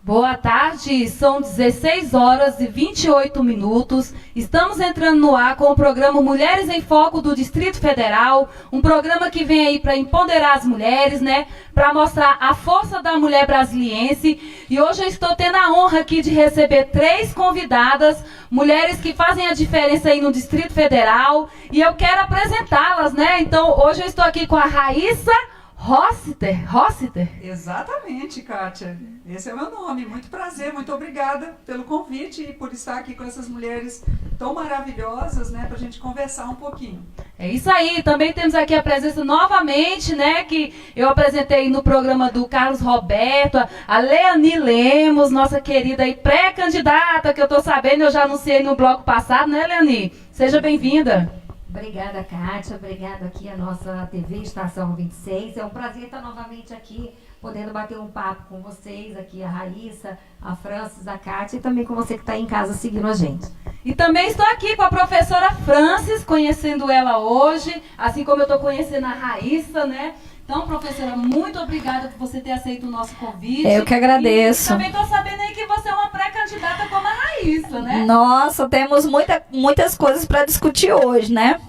Boa tarde, são 16 horas e 28 minutos. Estamos entrando no ar com o programa Mulheres em Foco do Distrito Federal, um programa que vem aí para empoderar as mulheres, né? Para mostrar a força da mulher brasiliense. E hoje eu estou tendo a honra aqui de receber 3 convidadas, mulheres que fazem a diferença aí no Distrito Federal. E eu quero apresentá-las, né? Então, hoje eu estou aqui com a Raíssa Rossiter. Exatamente, Kátia. Esse é o meu nome. Muito prazer, muito obrigada pelo convite e por estar aqui com essas mulheres tão maravilhosas, né, para a gente conversar um pouquinho. É isso aí. Também temos aqui a presença novamente, né, que eu apresentei no programa do Carlos Roberto, a Leani Lemos, nossa querida e pré-candidata, que eu estou sabendo, eu já anunciei no bloco passado, né, Leani? Seja bem-vinda. Obrigada, Kátia. Obrigada aqui a nossa TV Estação 26. É um prazer estar novamente aqui, podendo bater um papo com vocês, aqui a Raíssa, a Francis, a Kátia e também com você que está em casa seguindo a gente. E também estou aqui com a professora Francis, conhecendo ela hoje, assim como eu estou conhecendo a Raíssa, né? Então, professora, muito obrigada por você ter aceito o nosso convite. Eu que agradeço. E também estou sabendo aí que você é uma pré-candidata como a Raíssa, né? Nossa, temos muitas coisas para discutir hoje, né?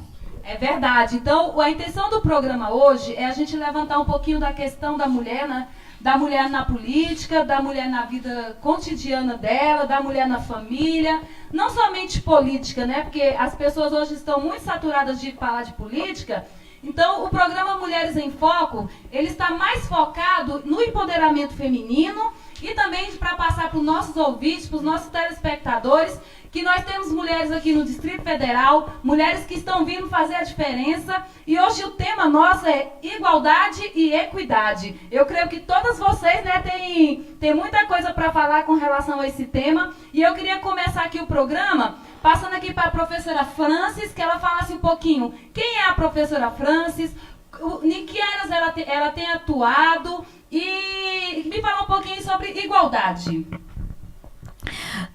É verdade. Então, a intenção do programa hoje é a gente levantar um pouquinho da questão da mulher, né? Da mulher na política, da mulher na vida cotidiana dela, da mulher na família, não somente política, né? Porque as pessoas hoje estão muito saturadas de falar de política. Então, o programa Mulheres em Foco, ele está mais focado no empoderamento feminino e também para passar para os nossos ouvintes, para os nossos telespectadores, que nós temos mulheres aqui no Distrito Federal, mulheres que estão vindo fazer a diferença. E hoje o tema nosso é igualdade e equidade. Eu creio que todas vocês, né, têm muita coisa para falar com relação a esse tema. E eu queria começar aqui o programa passando aqui para a professora Francis, que ela falasse um pouquinho quem é a professora Francis, em que áreas ela tem atuado e me falar um pouquinho sobre igualdade.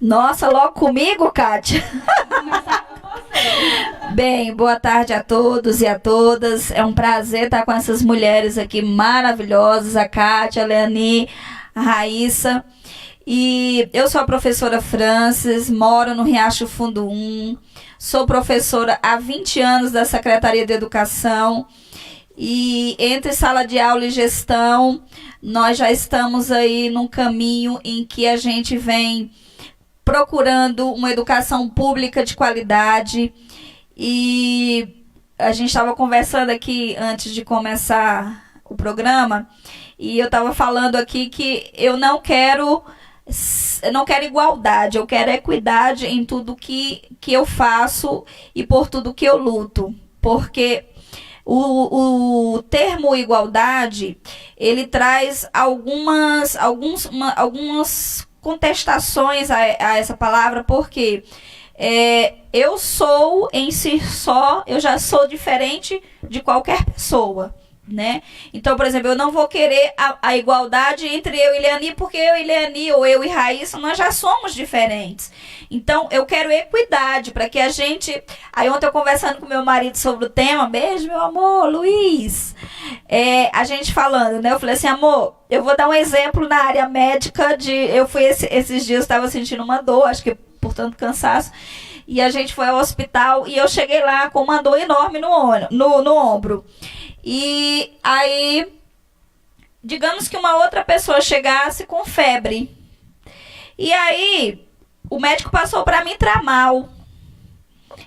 Nossa, logo comigo, Kátia? Vou começar com você. Bem, boa tarde a todos e a todas. É um prazer estar com essas mulheres aqui maravilhosas, a Kátia, a Leani, a Raíssa. E eu sou a professora Francis, moro no Riacho Fundo 1, sou professora há 20 anos da Secretaria de Educação e entre sala de aula e gestão, nós já estamos aí num caminho em que a gente vem procurando uma educação pública de qualidade e a gente estava conversando aqui antes de começar o programa e eu estava falando aqui que eu não quero igualdade, eu quero equidade em tudo que eu faço e por tudo que eu luto, porque o termo igualdade, ele traz algumas contestações a essa palavra, porque eu sou em si só, eu já sou diferente de qualquer pessoa, né? Então, por exemplo, eu não vou querer a igualdade entre eu e Leani, porque eu e Leani, ou eu e Raíssa, nós já somos diferentes. Então, eu quero equidade, para que a gente... Aí ontem eu conversando com meu marido sobre o tema, beijo, meu amor, Luiz, a gente falando, né? Eu falei assim, amor, eu vou dar um exemplo na área médica eu fui esses dias, estava sentindo uma dor, acho que por tanto cansaço, e a gente foi ao hospital, e eu cheguei lá com uma dor enorme no ombro. E aí, digamos que uma outra pessoa chegasse com febre. E aí, o médico passou para mim Tramal.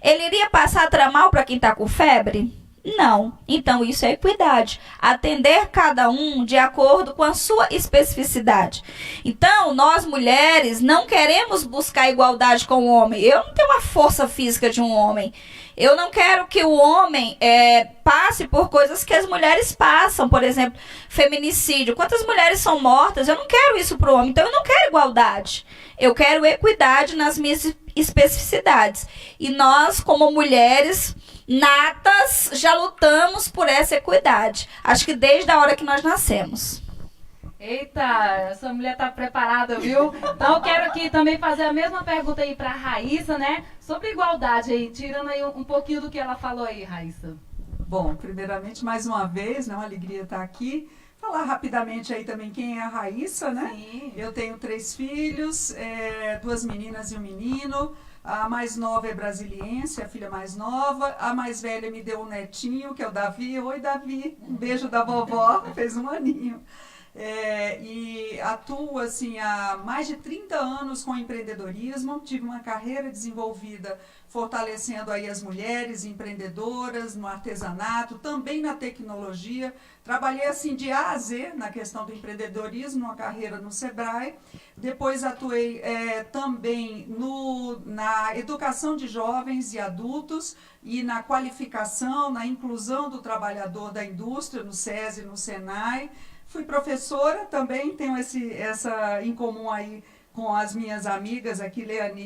Ele iria passar Tramal para quem está com febre? Não. Então, isso é equidade. Atender cada um de acordo com a sua especificidade. Então, nós mulheres não queremos buscar igualdade com o homem. Eu não tenho uma força física de um homem. Eu não quero que o homem passe por coisas que as mulheres passam. Por exemplo, feminicídio. Quantas mulheres são mortas? Eu não quero isso para o homem. Então, eu não quero igualdade. Eu quero equidade nas minhas especificidades. E nós, como mulheres natas, já lutamos por essa equidade. Acho que desde a hora que nós nascemos. Eita, essa mulher tá preparada, viu? Então eu quero aqui também fazer a mesma pergunta aí para a Raíssa, né? Sobre igualdade aí, tirando aí um pouquinho do que ela falou aí, Raíssa. Bom, primeiramente, mais uma vez, né, uma alegria estar aqui Falar rapidamente aí também quem é a Raíssa, né? Sim. Eu tenho 3 filhos, 2 meninas e um menino. A mais nova é brasiliense, a filha mais nova. A mais velha me deu um netinho, que é o Davi. Oi, Davi. Um beijo da vovó. Fez 1 aninho. E atuo assim, há mais de 30 anos com empreendedorismo. Tive uma carreira desenvolvida fortalecendo aí as mulheres empreendedoras no artesanato, também na tecnologia. Trabalhei assim de A a Z na questão do empreendedorismo, uma carreira no Sebrae. Depois atuei também na educação de jovens e adultos e na qualificação, na inclusão do trabalhador da indústria, no SESI e no SENAI. Fui professora também, tenho essa em comum aí com as minhas amigas aqui, Leani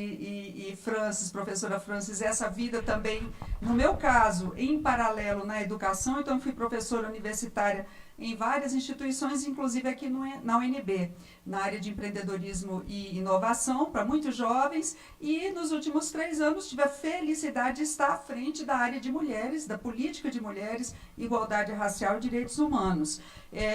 e Francis, professora Francis, essa vida também, no meu caso, em paralelo na educação. Então fui professora universitária em várias instituições, inclusive aqui na UNB, na área de empreendedorismo e inovação, para muitos jovens, e nos últimos 3 anos tive a felicidade de estar à frente da área de mulheres, da política de mulheres, igualdade racial e direitos humanos.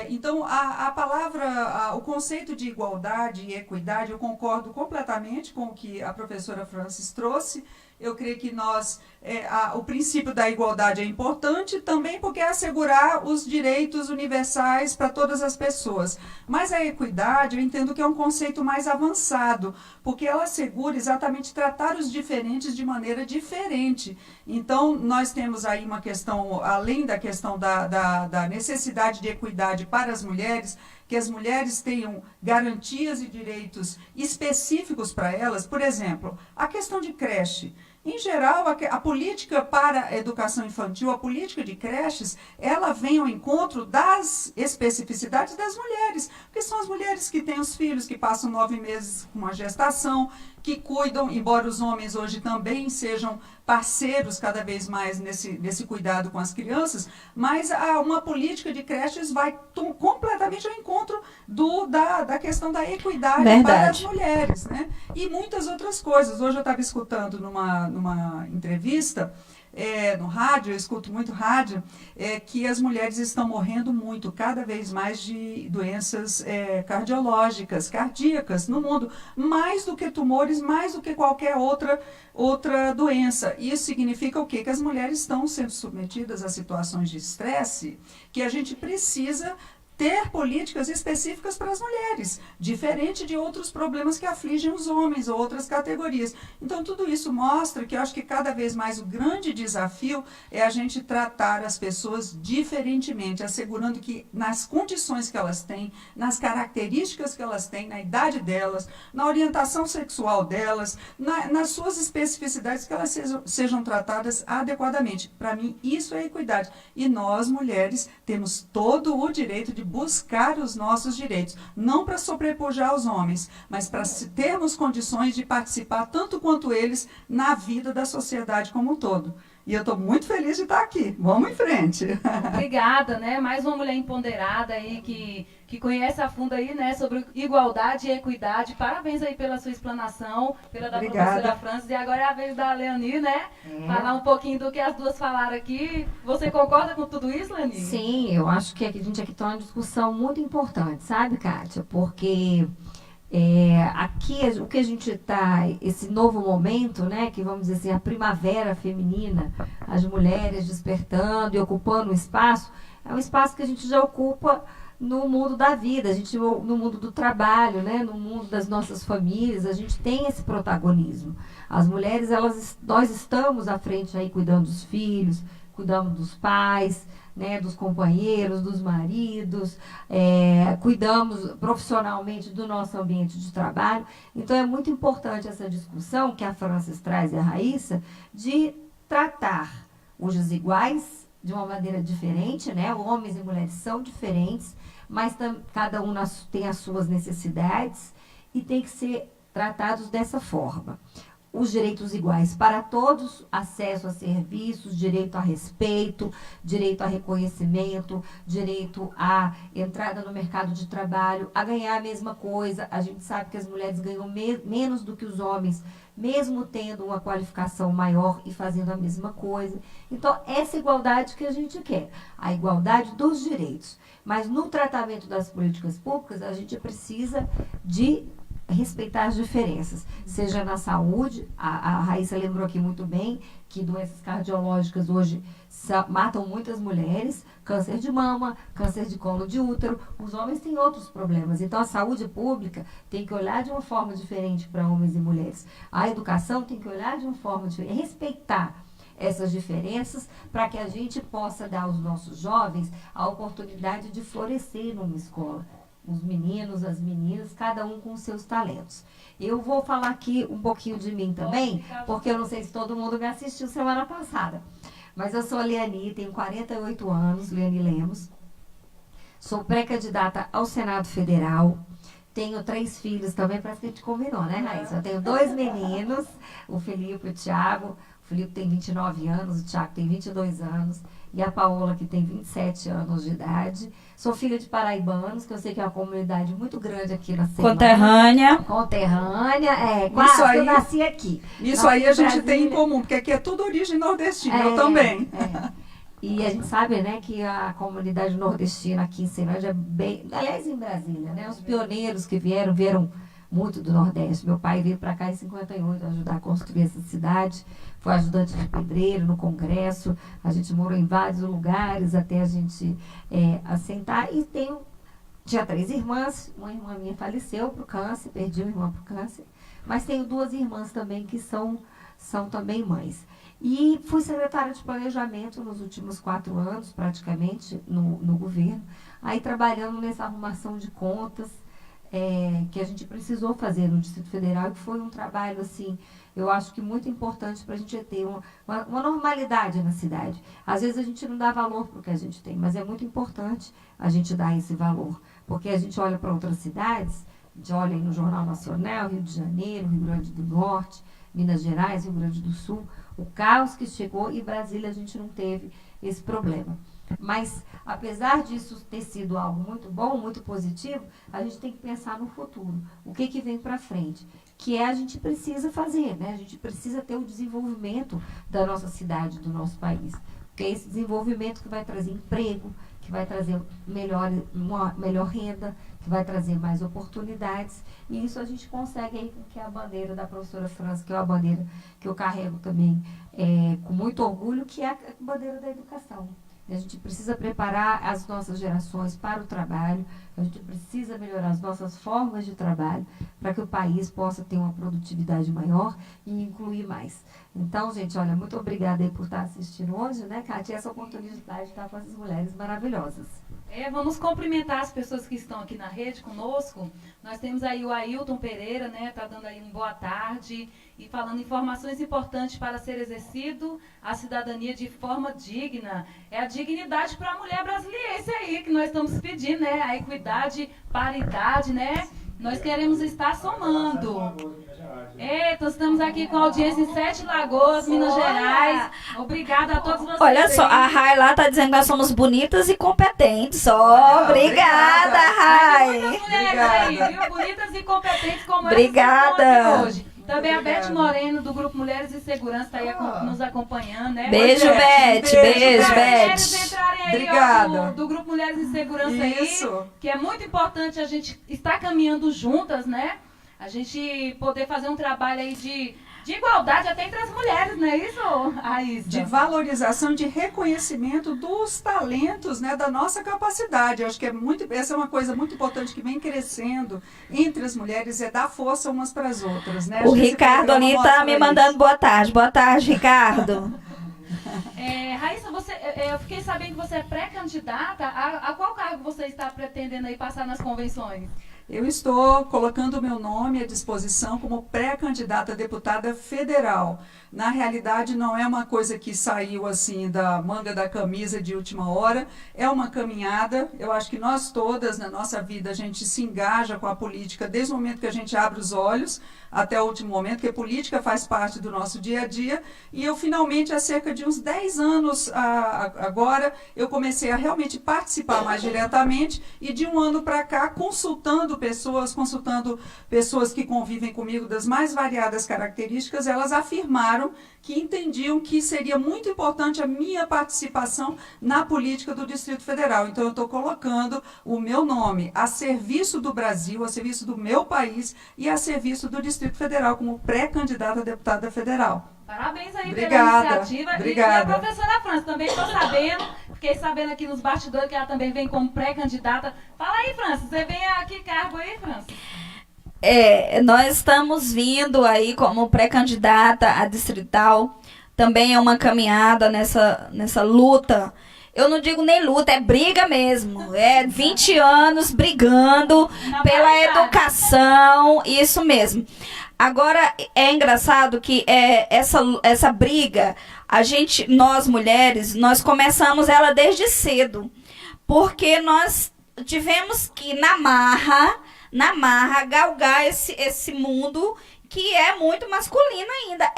Então, a palavra, o conceito de igualdade e equidade, eu concordo completamente com o que a professora Francis trouxe. Eu creio que o princípio da igualdade é importante também porque é assegurar os direitos universais para todas as pessoas. Mas a equidade, eu entendo que é um conceito mais avançado, porque ela assegura exatamente tratar os diferentes de maneira diferente. Então, nós temos aí uma questão, além da questão da necessidade de equidade para as mulheres, que as mulheres tenham garantias e direitos específicos para elas. Por exemplo, a questão de creche. Em geral, a política para a educação infantil, a política de creches, ela vem ao encontro das especificidades das mulheres, porque são as mulheres que têm os filhos, que passam 9 meses com a gestação, que cuidam, embora os homens hoje também sejam parceiros cada vez mais nesse cuidado com as crianças, mas uma política de creches vai completamente ao encontro da questão da equidade para as mulheres, né? E muitas outras coisas. Hoje eu estava escutando numa entrevista, no rádio, eu escuto muito rádio, que as mulheres estão morrendo muito, cada vez mais de doenças cardiológicas, cardíacas no mundo, mais do que tumores, mais do que qualquer outra doença. Isso significa o quê? Que as mulheres estão sendo submetidas a situações de estresse que a gente precisa ter políticas específicas para as mulheres, diferente de outros problemas que afligem os homens ou outras categorias. Então, tudo isso mostra que eu acho que cada vez mais o grande desafio é a gente tratar as pessoas diferentemente, assegurando que nas condições que elas têm, nas características que elas têm, na idade delas, na orientação sexual delas, nas suas especificidades, que elas sejam tratadas adequadamente. Para mim, isso é equidade. E nós, mulheres, temos todo o direito de buscar os nossos direitos, não para sobrepujar os homens, mas para termos condições de participar tanto quanto eles na vida da sociedade como um todo. E eu estou muito feliz de estar aqui. Vamos em frente. Obrigada, né? Mais uma mulher empoderada aí que conhece a fundo aí, né, sobre igualdade e equidade. Parabéns aí pela sua explanação, pela da professora Francis. E agora é a vez da Leani, né? Falar um pouquinho do que as duas falaram aqui. Você concorda com tudo isso, Leani? Sim, eu acho que a gente aqui tem uma discussão muito importante, sabe, Kátia? Porque aqui o que a gente está, esse novo momento, né, que vamos dizer assim, a primavera feminina, as mulheres despertando e ocupando um espaço, é um espaço que a gente já ocupa no mundo da vida, no mundo do trabalho, né, no mundo das nossas famílias, a gente tem esse protagonismo. As mulheres, nós estamos à frente aí cuidando dos filhos, cuidando dos pais, né, dos companheiros, dos maridos, cuidamos profissionalmente do nosso ambiente de trabalho. Então, é muito importante essa discussão que a Francis traz e a Raíssa, de tratar os desiguais de uma maneira diferente, né? Homens e mulheres são diferentes, mas cada um tem as suas necessidades e tem que ser tratados dessa forma. os direitos iguais para todos, acesso a serviços, direito a respeito, direito a reconhecimento, direito à entrada no mercado de trabalho, a ganhar a mesma coisa. A gente sabe que as mulheres ganham menos do que os homens, mesmo tendo uma qualificação maior e fazendo a mesma coisa. Então, essa igualdade que a gente quer, a igualdade dos direitos. Mas no tratamento das políticas públicas, a gente precisa de respeitar as diferenças, seja na saúde, a Raíssa lembrou aqui muito bem que doenças cardiológicas hoje matam muitas mulheres, câncer de mama, câncer de colo de útero, os homens têm outros problemas, então a saúde pública tem que olhar de uma forma diferente para homens e mulheres, a educação tem que olhar de uma forma diferente, respeitar essas diferenças para que a gente possa dar aos nossos jovens a oportunidade de florescer numa escola. Os meninos, as meninas, cada um com seus talentos. Eu vou falar aqui um pouquinho de mim também, porque eu não sei se todo mundo me assistiu semana passada. Mas eu sou a Leani, tenho 48 anos, Leani Lemos. Sou pré-candidata ao Senado Federal. Tenho 3 filhos também, parece que a gente combinou, né, Raíssa? Eu tenho 2 meninos, o Felipe e o Thiago. O Felipe tem 29 anos, o Thiago tem 22 anos. E a Paola, que tem 27 anos de idade. Sou filha de paraibanos, que eu sei que é uma comunidade muito grande aqui na Semana. Conterrânea. Conterrânea, quase Isso aí, eu nasci aqui. Isso aí a gente tem em comum, porque aqui é tudo origem nordestina, eu também. E a gente sabe, né, que a comunidade nordestina aqui em Ceilândia é bem... Aliás, em Brasília, né? Os pioneiros que vieram muito do Nordeste. Meu pai veio para cá em 58 ajudar a construir essa cidade. Foi ajudante de pedreiro no Congresso. A gente morou em vários lugares até a gente assentar. E tinha 3 irmãs. Uma irmã minha faleceu por câncer, perdi uma irmã por câncer. Mas tenho 2 irmãs também que são também mães. E fui secretária de planejamento nos últimos 4 anos, praticamente, no governo. Aí trabalhando nessa arrumação de contas, que a gente precisou fazer no Distrito Federal, que foi um trabalho, assim, eu acho que muito importante para a gente ter uma normalidade na cidade. Às vezes a gente não dá valor para o que a gente tem, mas é muito importante a gente dar esse valor, porque a gente olha para outras cidades, a gente olha aí no Jornal Nacional, Rio de Janeiro, Rio Grande do Norte, Minas Gerais, Rio Grande do Sul, o caos que chegou, e Brasília a gente não teve esse problema. Mas, apesar disso ter sido algo muito bom, muito positivo, a gente tem que pensar no futuro. O que vem para frente? Que a gente precisa fazer, né? A gente precisa ter o desenvolvimento da nossa cidade, do nosso país. Porque é esse desenvolvimento que vai trazer emprego, que vai trazer uma melhor renda, que vai trazer mais oportunidades. E isso a gente consegue aí com que a bandeira da professora França, que é uma bandeira que eu carrego também com muito orgulho, que é a bandeira da educação. A gente precisa preparar as nossas gerações para o trabalho, a gente precisa melhorar as nossas formas de trabalho para que o país possa ter uma produtividade maior e incluir mais. Então, gente, olha, muito obrigada aí por estar assistindo hoje, né, Kátia? Essa oportunidade de estar com essas mulheres maravilhosas. Vamos cumprimentar as pessoas que estão aqui na rede conosco. Nós temos aí o Ailton Pereira, né? Está dando aí boa tarde e falando informações importantes para ser exercido a cidadania de forma digna. É a dignidade para a mulher brasileira, esse aí que nós estamos pedindo, né? A equidade, paridade, né? Nós queremos estar somando. Eita, estamos aqui com a audiência em 7 Lagoas, Minas Gerais. Obrigada a todos vocês. Olha só, a Rai lá tá dizendo que nós somos bonitas e competentes. Obrigada, Rai. Tem muitas mulheres aí, viu? Bonitas e competentes como Obrigada. essas que estão aqui hoje. Também a Beth Moreno, do Grupo Mulheres e Segurança, está aí nos acompanhando, né? Beijo, Beth. Beijo, Beth. Entrarem aí, Obrigada. do Grupo Mulheres e Segurança Isso. aí, que é muito importante a gente estar caminhando juntas, né? A gente poder fazer um trabalho aí de igualdade até entre as mulheres, não é isso, Raíssa? De valorização, de reconhecimento dos talentos, né, da nossa capacidade. Eu acho que essa é uma coisa muito importante que vem crescendo entre as mulheres, é dar força umas para as outras, né? O Ricardo ali tá me mandando boa tarde. Boa tarde, Ricardo. Raíssa, eu fiquei sabendo que você é pré-candidata. A qual cargo você está pretendendo aí passar nas convenções? Eu estou colocando o meu nome à disposição como pré-candidata a deputada federal. Na realidade, não é uma coisa que saiu assim da manga da camisa de última hora, é uma caminhada. Eu acho que nós todas, na nossa vida, a gente se engaja com a política desde o momento que a gente abre os olhos até o último momento, porque política faz parte do nosso dia a dia. E eu, finalmente, há cerca de uns 10 anos agora, eu comecei a realmente participar mais diretamente e de um ano para cá, consultando pessoas que convivem comigo das mais variadas características, elas afirmaram que entendiam que seria muito importante a minha participação na política do Distrito Federal. Então, eu estou colocando o meu nome a serviço do Brasil, a serviço do meu país e a serviço do Distrito Federal, como pré-candidata a deputada federal. Parabéns aí Obrigada, pela iniciativa. obrigada. E a professora França, também estou sabendo, fiquei sabendo aqui nos bastidores que ela também vem como pré-candidata. Fala aí, França, você vem a que cargo aí, França? Nós estamos vindo aí como pré-candidata a distrital. Também é uma caminhada nessa luta. Eu não digo nem luta, é briga mesmo. É 20 anos brigando pela educação, isso mesmo. Agora, é engraçado que essa briga, nós mulheres, nós começamos ela desde cedo. Porque nós tivemos que, na marra, galgar esse mundo que é muito masculino ainda.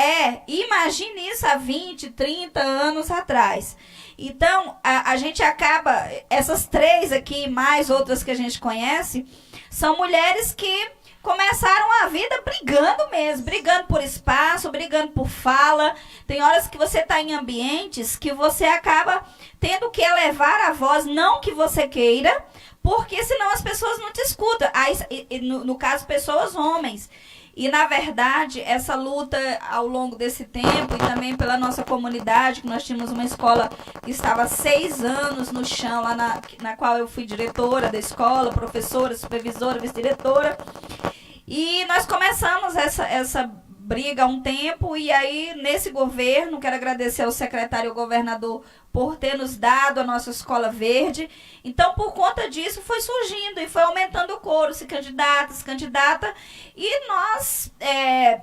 Imagine isso há 20, 30 anos atrás. Então, a gente acaba, essas 3 aqui, mais outras que a gente conhece, são mulheres que começaram a vida brigando mesmo, brigando por espaço, brigando por fala. Tem horas que você está em ambientes que você acaba tendo que elevar a voz, não que você queira, porque senão as pessoas não te escutam. No caso, pessoas homens. E, na verdade, essa luta ao longo desse tempo e também pela nossa comunidade, que nós tínhamos uma escola que estava há 6 anos no chão, lá na qual eu fui diretora da escola, professora, supervisora, vice-diretora. E nós começamos essa briga há um tempo, e aí, nesse governo, quero agradecer ao secretário e ao governador por ter nos dado a nossa escola verde. Então, por conta disso, foi surgindo e foi aumentando o coro, se candidata, e nós,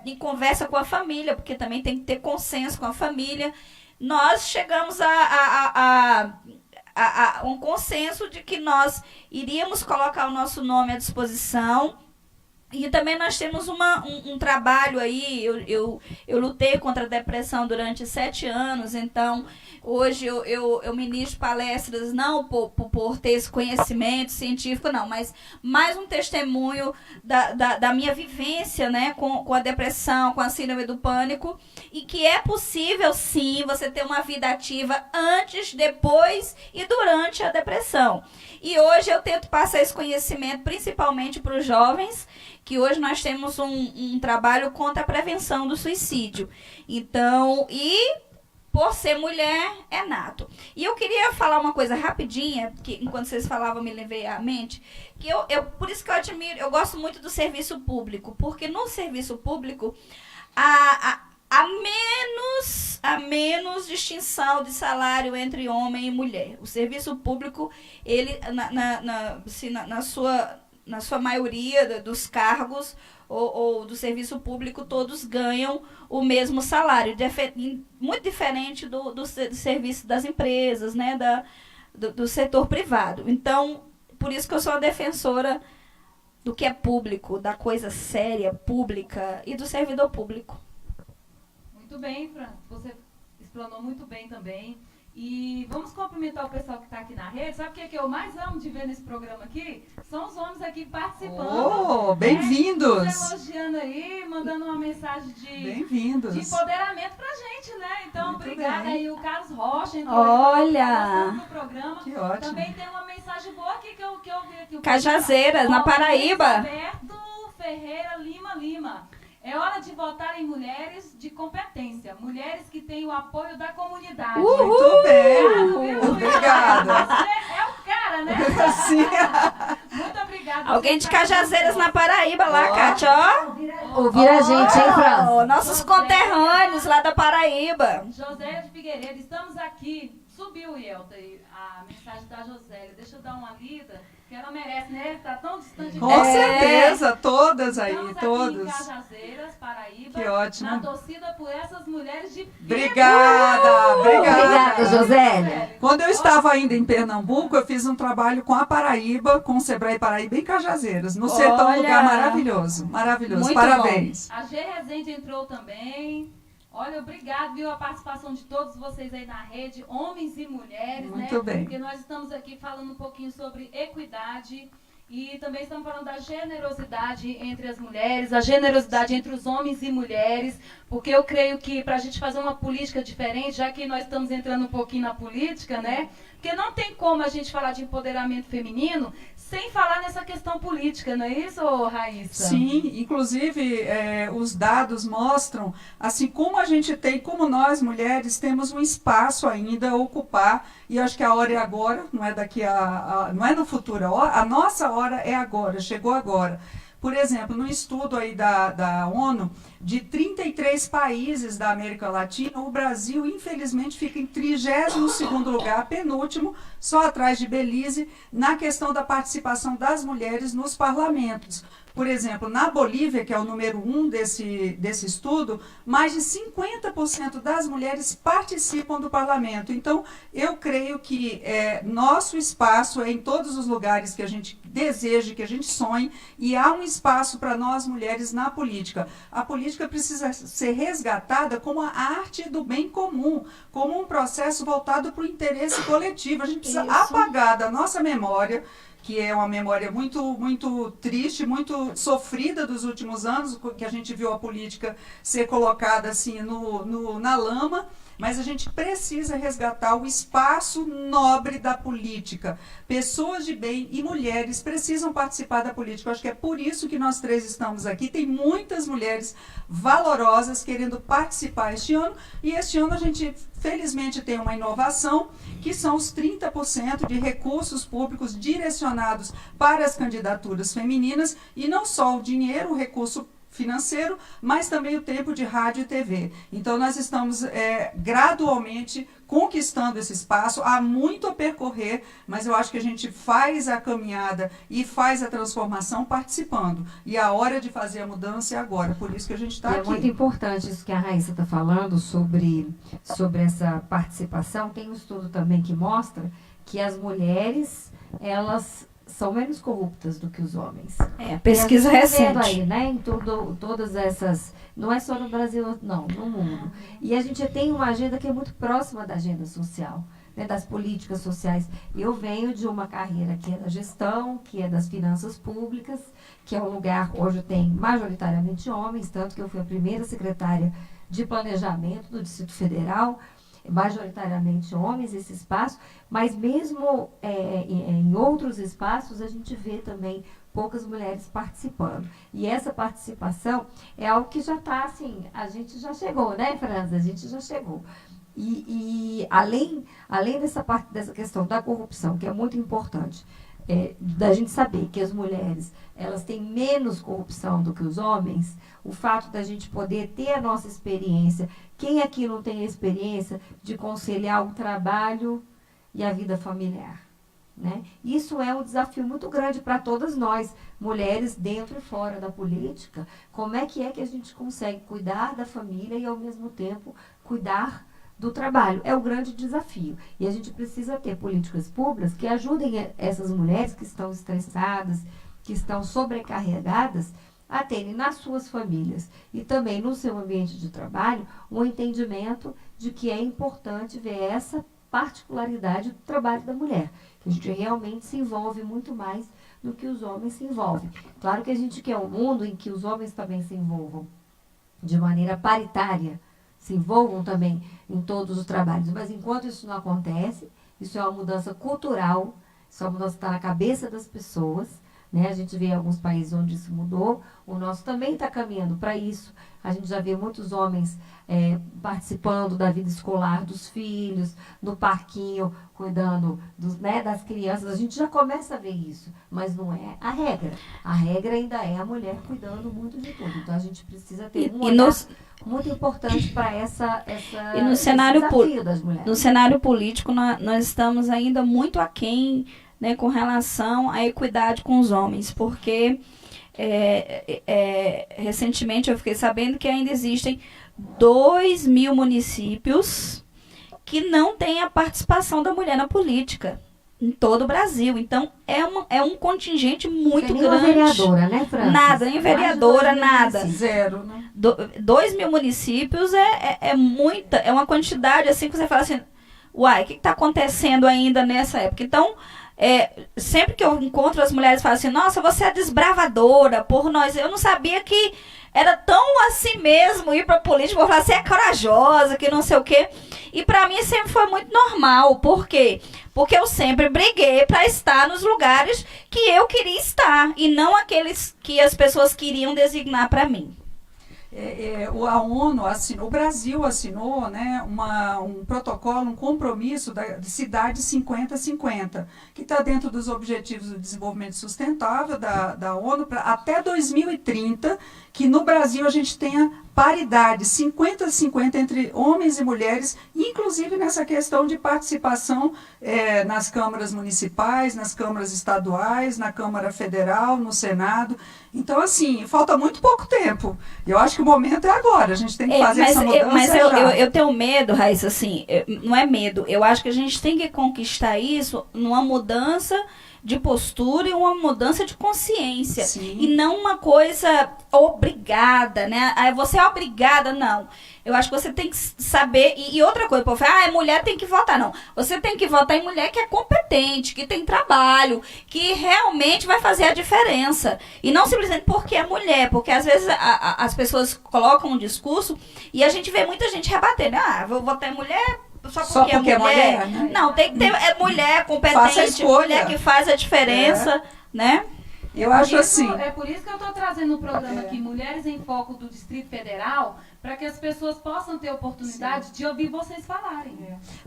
em conversa com a família, porque também tem que ter consenso com a família, nós chegamos a um consenso de que nós iríamos colocar o nosso nome à disposição. E também nós temos um trabalho aí, eu lutei contra a depressão durante 7 anos, então hoje eu ministro palestras não por ter esse conhecimento científico, não, mas mais um testemunho da minha vivência, né, com a depressão, com a síndrome do pânico, e que é possível sim você ter uma vida ativa antes, depois e durante a depressão. E hoje eu tento passar esse conhecimento principalmente para os jovens, que hoje nós temos um trabalho contra a prevenção do suicídio. Então, e por ser mulher, é nato. E eu queria falar uma coisa rapidinha, que enquanto vocês falavam, me levei à mente, que por isso que eu admiro, eu gosto muito do serviço público, porque no serviço público, há menos distinção de salário entre homem e mulher. O serviço público, ele, na sua maioria dos cargos ou do serviço público, todos ganham o mesmo salário, muito diferente do serviço das empresas, né, do setor privado. Então, por isso que eu sou uma defensora do que é público, da coisa séria, pública e do servidor público. Muito bem, Fran, você explanou muito bem também. E vamos cumprimentar o pessoal que está aqui na rede. Sabe o que eu mais amo de ver nesse programa aqui? São os homens aqui participando. Bem-vindos! Nos elogiando aí, mandando uma mensagem de empoderamento pra gente, né? Então, muito obrigada aí. O Carlos Rocha entrou no programa. Que ótimo. Também tem uma mensagem boa aqui que eu vi aqui. Cajazeiras, na Paraíba. Roberto Ferreira Lima. É hora de votar em mulheres de competência, mulheres que têm o apoio da comunidade. Muito bem, obrigada. Você é o cara, né? Sim. Muito obrigada. Alguém de Cajazeiras na Paraíba lá, Kátia, ó. Ouvir a gente, hein, Fran? Nossos conterrâneos lá da Paraíba. José de Figueiredo, estamos aqui Subiu, Yelta, a mensagem da Josélia. Deixa eu dar uma lida, que ela merece, né? Está tão distante de Com certeza, todas aí, Estamos todos. aqui em Cajazeiras, Paraíba, Que ótimo. na torcida por essas mulheres de Obrigada, Obrigada, Josélia. Quando eu estava ainda em Pernambuco, eu fiz um trabalho com a Paraíba, com o Sebrae Paraíba em Cajazeiras, no sertão, um lugar maravilhoso, maravilhoso. Muito Parabéns. A G Rezende entrou também. Olha, obrigado, viu, a participação de todos vocês aí na rede, homens e mulheres, Muito né? bem. Porque nós estamos aqui falando um pouquinho sobre equidade e também estamos falando da generosidade entre as mulheres, a generosidade entre os homens e mulheres, porque eu creio que para a gente fazer uma política diferente, já que nós estamos entrando um pouquinho na política, né? Porque não tem como a gente falar de empoderamento feminino sem falar nessa questão política, não é isso, Raíssa? Sim, inclusive os dados mostram, assim como a gente tem, como nós mulheres temos um espaço ainda a ocupar, e acho que a hora é agora, não é daqui não é no futuro, a nossa hora é agora, chegou agora. Por exemplo, no estudo aí da ONU, de 33 países da América Latina, o Brasil, infelizmente, fica em 32º lugar, penúltimo, só atrás de Belize, na questão da participação das mulheres nos parlamentos. Por exemplo, na Bolívia, que é o número 1 desse estudo, mais de 50% das mulheres participam do parlamento. Então, eu creio que nosso espaço é em todos os lugares que a gente deseja, que a gente sonhe, e há um espaço para nós mulheres na política. A política precisa ser resgatada como a arte do bem comum, como um processo voltado para o interesse coletivo. A gente precisa apagar da nossa memória, que é uma memória muito, muito triste, muito sofrida dos últimos anos, que a gente viu a política ser colocada assim na lama, mas a gente precisa resgatar o espaço nobre da política. Pessoas de bem e mulheres precisam participar da política. Eu acho que é por isso que nós três estamos aqui. Tem muitas mulheres valorosas querendo participar este ano, e este ano a gente felizmente tem uma inovação, que são os 30% de recursos públicos direcionados para as candidaturas femininas, e não só o dinheiro, o recurso financeiro, mas também o tempo de rádio e TV. Então, nós estamos gradualmente conquistando esse espaço. Há muito a percorrer, mas eu acho que a gente faz a caminhada e faz a transformação participando. E a hora de fazer a mudança é agora. Por isso que a gente está aqui. É muito importante isso que a Raíssa está falando sobre essa participação. Tem um estudo também que mostra que as mulheres, elas são menos corruptas do que os homens. Pesquisa recente. Aí, né, em todas essas, não é só no Brasil, não, no mundo. E a gente tem uma agenda que é muito próxima da agenda social, né, das políticas sociais. Eu venho de uma carreira que é da gestão, que é das finanças públicas, que é um lugar hoje tem majoritariamente homens, tanto que eu fui a primeira secretária de planejamento do Distrito Federal, majoritariamente homens esse espaço, mas mesmo em outros espaços a gente vê também poucas mulheres participando. E essa participação é algo que já está assim, a gente já chegou, né, Franz? A gente já chegou. E além dessa questão da corrupção, que é muito importante, da gente saber que as mulheres elas têm menos corrupção do que os homens, o fato da gente poder ter a nossa experiência, quem aqui não tem a experiência de conciliar o trabalho e a vida familiar, né? Isso é um desafio muito grande para todas nós, mulheres dentro e fora da política. Como é que a gente consegue cuidar da família e ao mesmo tempo cuidar do trabalho? É o grande desafio. E a gente precisa ter políticas públicas que ajudem essas mulheres que estão estressadas, que estão sobrecarregadas, a terem nas suas famílias e também no seu ambiente de trabalho um entendimento de que é importante ver essa particularidade do trabalho da mulher, que a gente realmente se envolve muito mais do que os homens se envolvem. Claro que a gente quer um mundo em que os homens também se envolvam de maneira paritária, se envolvam também em todos os trabalhos, mas enquanto isso não acontece, isso é uma mudança cultural, isso é uma mudança que está na cabeça das pessoas, né? A gente vê alguns países onde isso mudou, o nosso também está caminhando para isso. A gente já vê muitos homens participando da vida escolar dos filhos, no parquinho, cuidando das crianças. A gente já começa a ver isso, mas não é a regra. A regra ainda é a mulher cuidando muito de tudo. Então a gente precisa ter um olhar muito importante para esse desafio das mulheres. No cenário político, nós estamos ainda muito aquém, né, com relação à equidade com os homens, porque recentemente eu fiquei sabendo que ainda existem 2.000 municípios que não têm a participação da mulher na política em todo o Brasil. Então, é um contingente muito grande. Nem vereadora, né, Francis? Nada, nem vereadora, nada. Zero, né? 2.000 municípios é muita, é uma quantidade assim que você fala assim, uai, o que está acontecendo ainda nessa época? Então, sempre que eu encontro as mulheres, falam assim, nossa, você é desbravadora por nós. Eu não sabia que era tão assim mesmo ir para a política. Vou falar, você é corajosa, que não sei o quê. E para mim sempre foi muito normal. Por quê? Porque eu sempre briguei para estar nos lugares que eu queria estar e não aqueles que as pessoas queriam designar para mim. A ONU assinou, o Brasil assinou, né, um protocolo, um compromisso de cidade 50-50, que está dentro dos Objetivos do Desenvolvimento Sustentável da ONU, até 2030, que no Brasil a gente tenha paridade, 50-50 entre homens e mulheres, inclusive nessa questão de participação nas câmaras municipais, nas câmaras estaduais, na Câmara Federal, no Senado. Então, assim, falta muito pouco tempo. Eu acho que o momento é agora, a gente tem que fazer essa mudança mas já. eu tenho medo, Raíssa, assim, não é medo, eu acho que a gente tem que conquistar isso numa mudança de postura e uma mudança de consciência. Sim. E não uma coisa obrigada, né? Você é obrigada, não. Eu acho que você tem que saber. E outra coisa, o povo fala, mulher tem que votar. Não. Você tem que votar em mulher que é competente, que tem trabalho, que realmente vai fazer a diferença. E não simplesmente porque é mulher, porque às vezes as pessoas colocam um discurso e a gente vê muita gente rebatendo. Vou votar em mulher. Só porque é mulher, né? Não, tem que ter mulher competente, mulher que faz a diferença, né? Eu acho assim. É por isso que eu estou trazendo o programa aqui, Mulheres em Foco do Distrito Federal, para que as pessoas possam ter oportunidade de ouvir vocês falarem.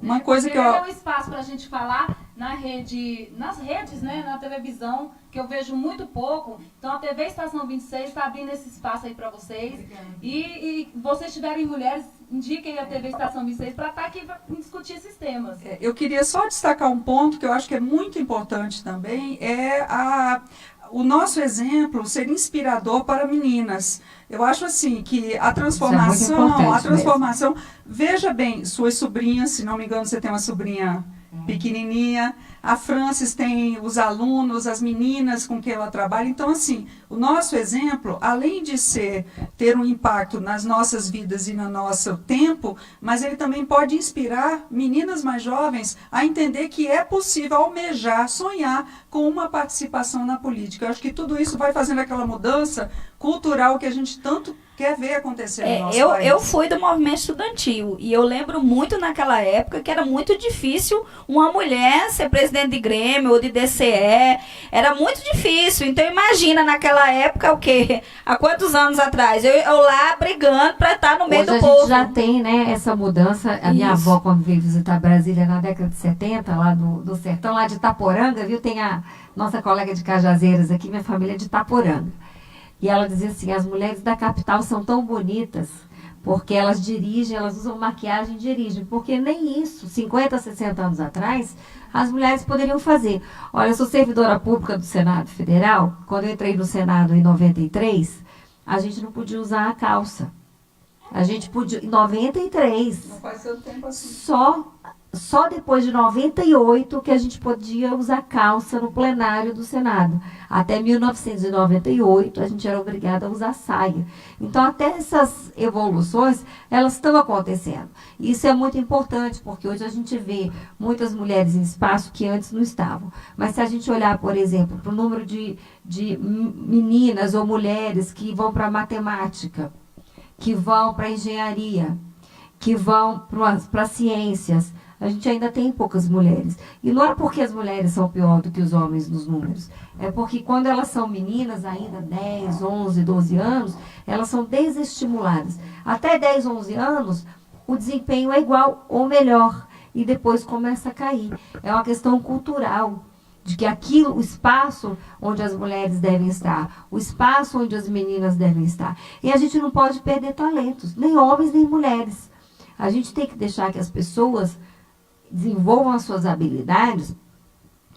Uma coisa que é um espaço para a gente falar nas redes, né, na televisão, que eu vejo muito pouco. Então a TV Estação 26 está abrindo esse espaço aí para vocês. E vocês tiverem mulheres, indiquem a TV Estação 26 para estar aqui para discutir esses temas. Eu queria só destacar um ponto que eu acho que é muito importante também, o nosso exemplo ser inspirador para meninas. Eu acho assim que a transformação, veja bem, suas sobrinhas, se não me engano, você tem uma sobrinha pequenininha, a Francis tem os alunos, as meninas com quem ela trabalha. Então, assim, o nosso exemplo, além de ter um impacto nas nossas vidas e no nosso tempo, mas ele também pode inspirar meninas mais jovens a entender que é possível almejar, sonhar com uma participação na política. Eu acho que tudo isso vai fazendo aquela mudança cultural que a gente tanto quer ver acontecer no nosso país. Eu fui do movimento estudantil e eu lembro muito naquela época que era muito difícil uma mulher ser presidente de Grêmio ou de DCE, era muito difícil. Então imagina naquela época o quê? Há quantos anos atrás? Eu lá brigando para estar no meio do povo. A gente já tem, né, essa mudança. A minha avó, quando veio visitar Brasília na década de 70, lá do sertão, lá de Itaporanga, viu? Tem a nossa colega de Cajazeiras aqui, minha família é de Itaporanga. E ela dizia assim, as mulheres da capital são tão bonitas porque elas dirigem, elas usam maquiagem e dirigem. Porque nem isso, 50, 60 anos atrás, as mulheres poderiam fazer. Olha, eu sou servidora pública do Senado Federal. Quando eu entrei no Senado em 93, a gente não podia usar a calça. A gente podia, em 93. Não faz tanto tempo assim. Só depois de 98 que a gente podia usar calça no plenário do Senado. Até 1998 a gente era obrigada a usar saia. Então até essas evoluções, elas estão acontecendo. Isso é muito importante, porque hoje a gente vê muitas mulheres em espaço que antes não estavam. Mas se a gente olhar, por exemplo, para o número de meninas ou mulheres que vão para a matemática, que vão para a engenharia, que vão para ciências, a gente ainda tem poucas mulheres. E não é porque as mulheres são pior do que os homens nos números. É porque quando elas são meninas, ainda 10, 11, 12 anos, elas são desestimuladas. Até 10, 11 anos, o desempenho é igual ou melhor. E depois começa a cair. É uma questão cultural. De que aquilo, o espaço onde as mulheres devem estar, o espaço onde as meninas devem estar. E a gente não pode perder talentos, nem homens, nem mulheres. A gente tem que deixar que as pessoas desenvolvam as suas habilidades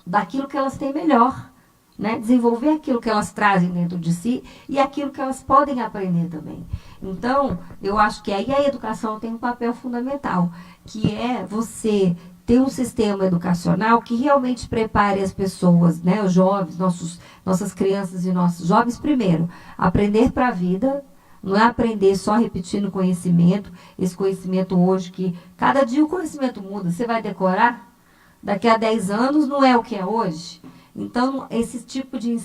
daquilo que elas têm melhor, né? Desenvolver aquilo que elas trazem dentro de si e aquilo que elas podem aprender também. Então, eu acho que aí a educação tem um papel fundamental, que é você ter um sistema educacional que realmente prepare as pessoas, né, os jovens, nossas crianças e nossos jovens, primeiro, aprender para a vida. Não é aprender só repetindo conhecimento, esse conhecimento hoje que cada dia o conhecimento muda. Você vai decorar? Daqui a 10 anos não é o que é hoje. Então, esse tipo de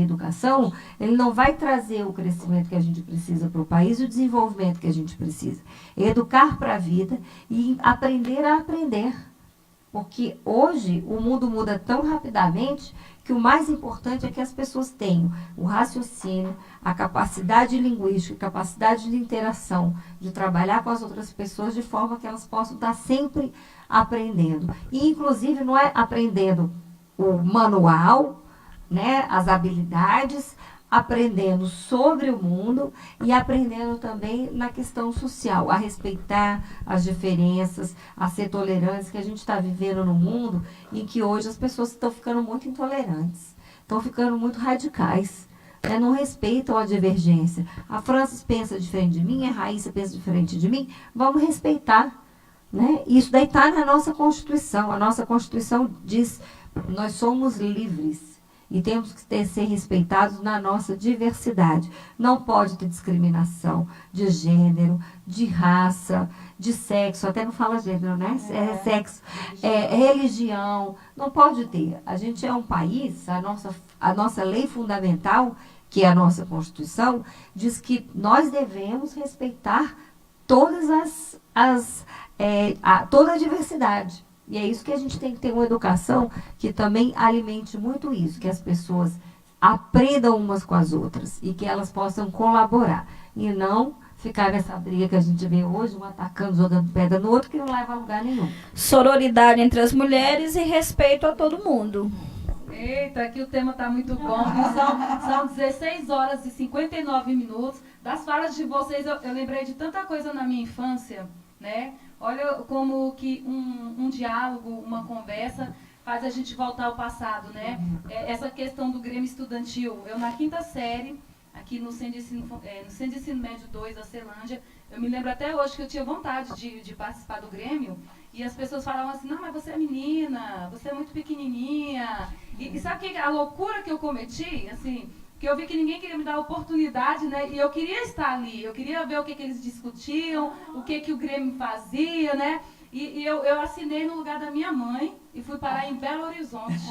educação, ele não vai trazer o crescimento que a gente precisa para o país e o desenvolvimento que a gente precisa. Educar para a vida e aprender a aprender. Porque hoje o mundo muda tão rapidamente que o mais importante é que as pessoas tenham o raciocínio, a capacidade linguística, a capacidade de interação, de trabalhar com as outras pessoas de forma que elas possam estar sempre aprendendo. E, inclusive, não é aprendendo o manual, né, as habilidades, aprendendo sobre o mundo e aprendendo também na questão social, a respeitar as diferenças, a ser tolerantes, que a gente está vivendo num mundo em que hoje as pessoas estão ficando muito intolerantes, estão ficando muito radicais, né, não respeitam a divergência. A Francis pensa diferente de mim, a Raíssa pensa diferente de mim, vamos respeitar. Né? Isso daí está na nossa Constituição. A nossa Constituição diz: nós somos livres e temos que ser respeitados na nossa diversidade. Não pode ter discriminação de gênero, de raça, de sexo, até não fala gênero, né? É sexo, religião, não pode ter. A gente é um país, a nossa lei fundamental, que é a nossa Constituição, diz que nós devemos respeitar todas toda a diversidade. E é isso que a gente tem que ter uma educação que também alimente muito isso, que as pessoas aprendam umas com as outras e que elas possam colaborar e não ficar nessa briga que a gente vê hoje, um atacando, jogando pedra no outro, que não leva a lugar nenhum. Sororidade entre as mulheres e respeito a todo mundo. Eita, aqui o tema está muito bom. São 16 horas e 59 minutos. Das falas de vocês, eu lembrei de tanta coisa na minha infância, né? Olha como que um diálogo, uma conversa faz a gente voltar ao passado, né? Essa questão do Grêmio Estudantil. Eu, na 5ª série, aqui no Centro de Ensino Médio 2 da Celândia, eu me lembro até hoje que eu tinha vontade de participar do Grêmio, e as pessoas falavam assim: não, mas você é menina, você é muito pequenininha. E sabe a loucura que eu cometi? Assim, que eu vi que ninguém queria me dar oportunidade, né? E eu queria estar ali, eu queria ver o que eles discutiam, o que o Grêmio fazia, né? E eu assinei no lugar da minha mãe e fui parar em Belo Horizonte,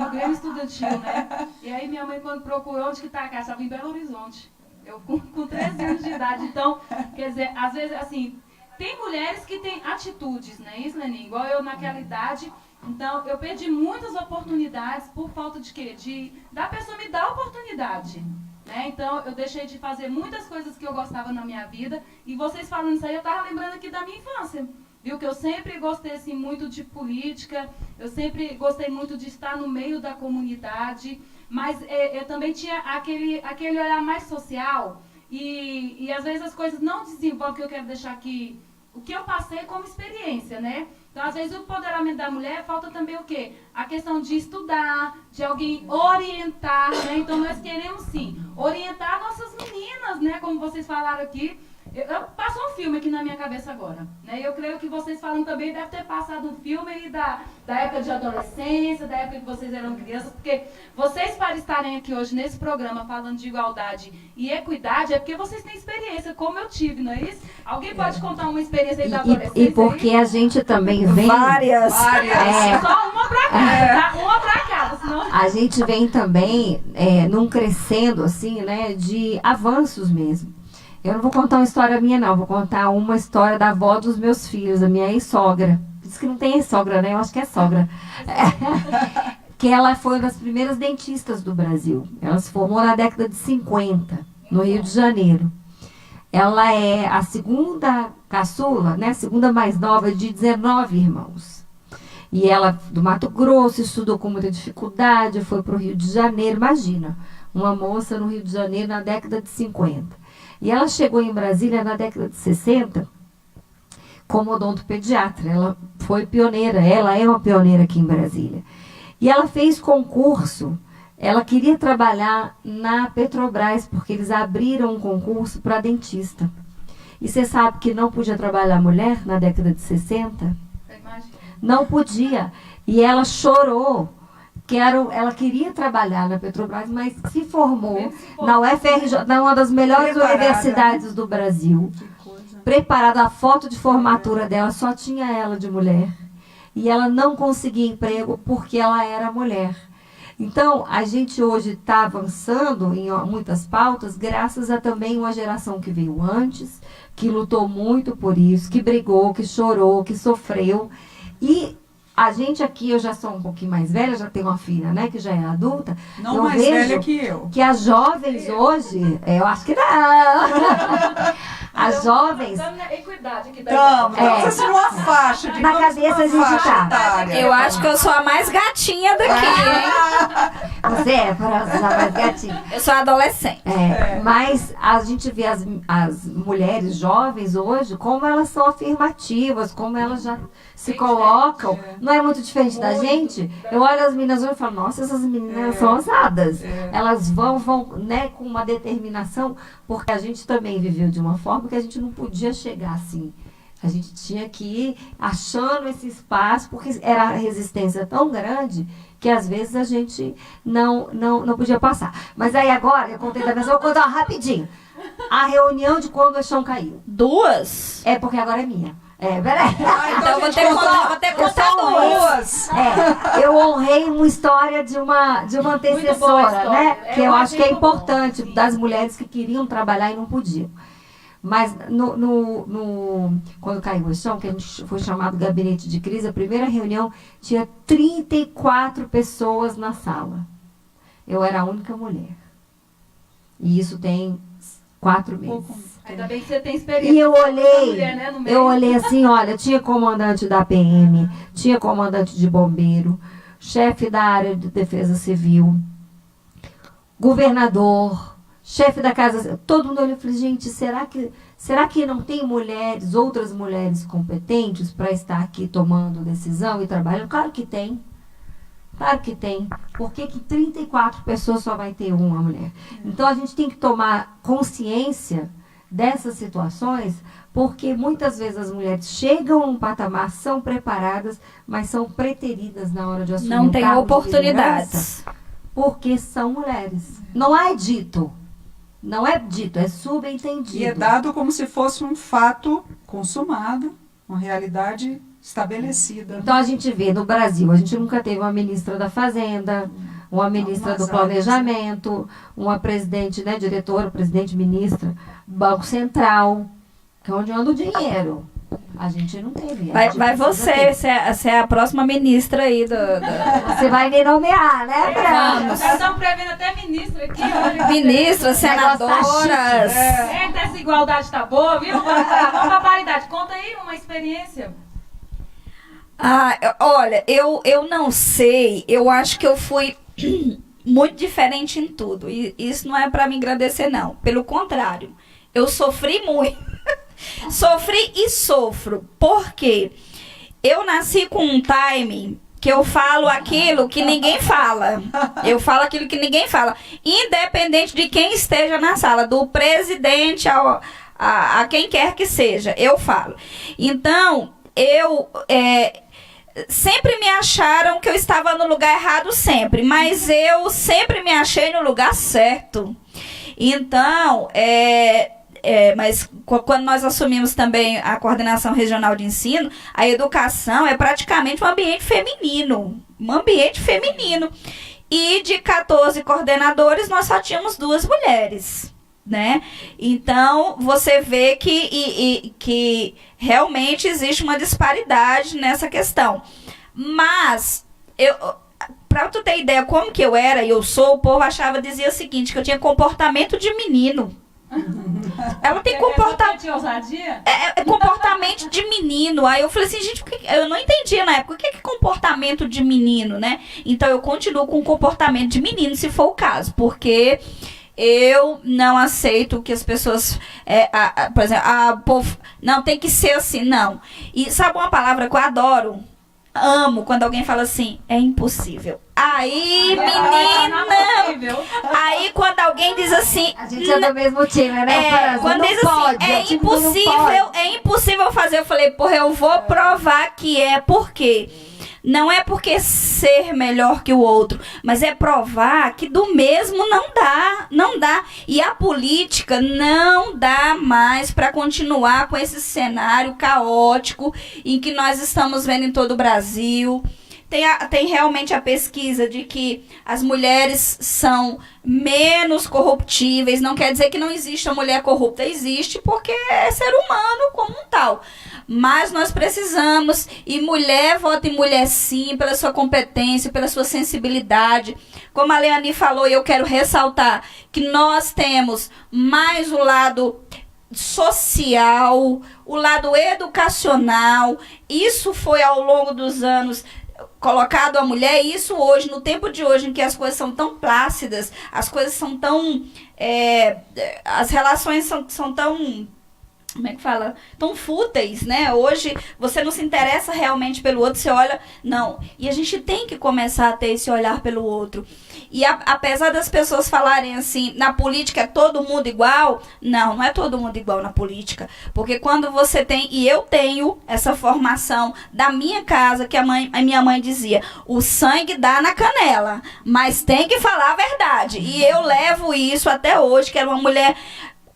no Grêmio Estudantil, né? E aí minha mãe, quando procurou onde que tá a casa, estava em Belo Horizonte. Eu com 13 anos de idade. Então, quer dizer, às vezes, assim, tem mulheres que têm atitudes, né? Isso, Lenin? Igual eu naquela idade. Então, eu perdi muitas oportunidades por falta de quê? Da pessoa me dar oportunidade, né? Então, eu deixei de fazer muitas coisas que eu gostava na minha vida. E vocês falando isso aí, eu estava lembrando aqui da minha infância. Viu? Que eu sempre gostei, assim, muito de política. Eu sempre gostei muito de estar no meio da comunidade. Mas eu também tinha aquele olhar mais social. E às vezes as coisas não desenvolvem, que eu quero deixar aqui o que eu passei como experiência, né? Então, às vezes, o empoderamento da mulher falta também o quê? A questão de estudar, de alguém orientar, né? Então, nós queremos, sim, orientar nossas meninas, né? Como vocês falaram aqui. Passou um filme aqui na minha cabeça agora, né? Eu creio que vocês falam também, deve ter passado um filme aí da época de adolescência, da época que vocês eram crianças, porque vocês, para estarem aqui hoje nesse programa falando de igualdade e equidade, é porque vocês têm experiência, como eu tive, não é isso? Alguém pode contar uma experiência aí da adolescência? E porque a gente também vem... Várias. Só uma pra cada, tá? Uma pra cada, senão... A gente vem também num crescendo, assim, né, de avanços mesmo. Eu não vou contar uma história minha, não. Vou contar uma história da avó dos meus filhos, da minha ex-sogra. Diz que não tem sogra, né? Eu acho que é sogra. Que ela foi uma das primeiras dentistas do Brasil. Ela se formou na década de 50, no Rio de Janeiro. Ela é a segunda caçula, né? A segunda mais nova de 19 irmãos. E ela, do Mato Grosso, estudou com muita dificuldade, foi para o Rio de Janeiro. Imagina, uma moça no Rio de Janeiro na década de 50. E ela chegou em Brasília na década de 60 como odontopediatra. Ela foi pioneira, ela é uma pioneira aqui em Brasília. E ela fez concurso, ela queria trabalhar na Petrobras, porque eles abriram um concurso para dentista. E você sabe que não podia trabalhar mulher na década de 60? Não podia. E ela chorou, que ela queria trabalhar na Petrobras, mas se formou na UFRJ, uma das melhores universidades do Brasil. Preparada, a foto de formatura dela só tinha ela de mulher. E ela não conseguia emprego porque ela era mulher. Então, a gente hoje está avançando em muitas pautas, graças a também uma geração que veio antes, que lutou muito por isso, que brigou, que chorou, que sofreu. E a gente aqui, eu já sou um pouquinho mais velha, já tenho uma filha, né, que já é adulta. Não eu mais vejo velha que eu. Que as jovens hoje, eu acho que não. As jovens... Estamos assim uma faixa. Na cabeça a gente tá. Eu acho que eu sou a mais gatinha daqui, hein? Você é a mais gatinha. Eu sou adolescente. Mas a gente vê as mulheres jovens hoje, como elas são afirmativas, como elas já se colocam. Não é muito diferente da gente? Eu olho as meninas hoje e falo, nossa, essas meninas são ousadas. Elas vão, né, com uma determinação, porque a gente também viveu de uma forma que a gente não podia chegar assim. A gente tinha que ir achando esse espaço, porque era a resistência tão grande que às vezes a gente não podia passar. Mas aí agora, eu contei da pessoa, vou contar rapidinho. A reunião de quando o chão caiu. 2? É, porque agora é minha. Peraí. Então eu vou ter que contar 2. Eu honrei uma história de uma antecessora, né? Que eu acho que é importante, das mulheres que queriam trabalhar e não podiam. Mas quando caiu o chão, que a gente foi chamado gabinete de crise, a primeira reunião tinha 34 pessoas na sala. Eu era a única mulher. E isso tem 4 meses. Ainda bem que você tem experiência. E eu olhei, mulher, né, no meio. eu olhei assim, olha, tinha comandante da PM, tinha comandante de bombeiro, chefe da área de defesa civil, governador, chefe da casa, todo mundo olhou e falou, gente, será que não tem mulheres, outras mulheres competentes para estar aqui tomando decisão e trabalhando? Claro que tem. Claro que tem. Por que 34 pessoas só vai ter uma mulher? Então a gente tem que tomar consciência dessas situações, porque muitas vezes as mulheres chegam a um patamar, são preparadas, mas são preteridas na hora de assumir Não tem cargo oportunidades. porque são mulheres. Não é dito. Não é dito, é subentendido. E é dado como se fosse um fato consumado, uma realidade estabelecida. Então a gente vê no Brasil, a gente nunca teve uma ministra da Fazenda, uma ministra do Planejamento, uma presidente, né, diretora, presidente, ministra, Banco Central, que é onde anda o dinheiro. A gente não teve. Vai você é a próxima ministra aí Você vai me nomear, né, Fran? Nós estamos prevendo até ministra aqui, olha. Ministras, senadoras. Eita, essa igualdade tá boa, viu? Vamos pra paridade. Conta aí uma experiência. Olha, eu não sei, eu acho que eu fui muito diferente em tudo. E isso não é para me engrandecer, não. Pelo contrário, eu sofri muito. Sofri e sofro. Porque eu nasci com um timing que eu falo aquilo que ninguém fala. Eu falo aquilo que ninguém fala. Independente de quem esteja na sala, do presidente a quem quer que seja, eu falo. Então, sempre me acharam que eu estava no lugar errado sempre, mas eu sempre me achei no lugar certo. Então, mas quando nós assumimos também a coordenação regional de ensino, a educação é praticamente um ambiente feminino. E de 14 coordenadores, nós só tínhamos 2 mulheres. né? Então, você vê que realmente existe uma disparidade nessa questão. Mas, para tu ter ideia como que eu era e eu sou, o povo dizia o seguinte, que eu tinha comportamento de menino. Ela tem comportamento. Comportamento de menino. Aí eu falei assim, gente, eu não entendia na época. O que é comportamento de menino, né? Então eu continuo com comportamento de menino, se for o caso. Porque eu não aceito que as pessoas. Por exemplo, povo. Não, tem que ser assim, não. E sabe uma palavra que eu adoro? Amo quando alguém fala assim, é impossível. Aí, menina, aí quando alguém diz assim... A gente é do mesmo time, né? Quando diz assim, é impossível fazer. Eu falei, porra, eu vou provar que é. Por quê? Não é porque ser melhor que o outro, mas é provar que do mesmo não dá. E a política não dá mais para continuar com esse cenário caótico em que nós estamos vendo em todo o Brasil. Tem realmente a pesquisa de que as mulheres são menos corruptíveis. Não quer dizer que não existe a mulher corrupta. Existe porque é ser humano como um tal. Mas nós precisamos, e mulher vota em mulher sim, pela sua competência, pela sua sensibilidade. Como a Leani falou, e eu quero ressaltar, que nós temos mais o lado social, o lado educacional. Isso foi ao longo dos anos colocado a mulher, e isso hoje, no tempo de hoje, em que as coisas são tão plácidas, as coisas são tão... as relações são tão... Como é que fala? Tão fúteis, né? Hoje você não se interessa realmente pelo outro, você olha... Não. E a gente tem que começar a ter esse olhar pelo outro. E apesar das pessoas falarem assim, na política é todo mundo igual, não é todo mundo igual na política. Porque quando você tem, e eu tenho essa formação da minha casa, que a minha mãe dizia, o sangue dá na canela, mas tem que falar a verdade. E eu levo isso até hoje, que era uma mulher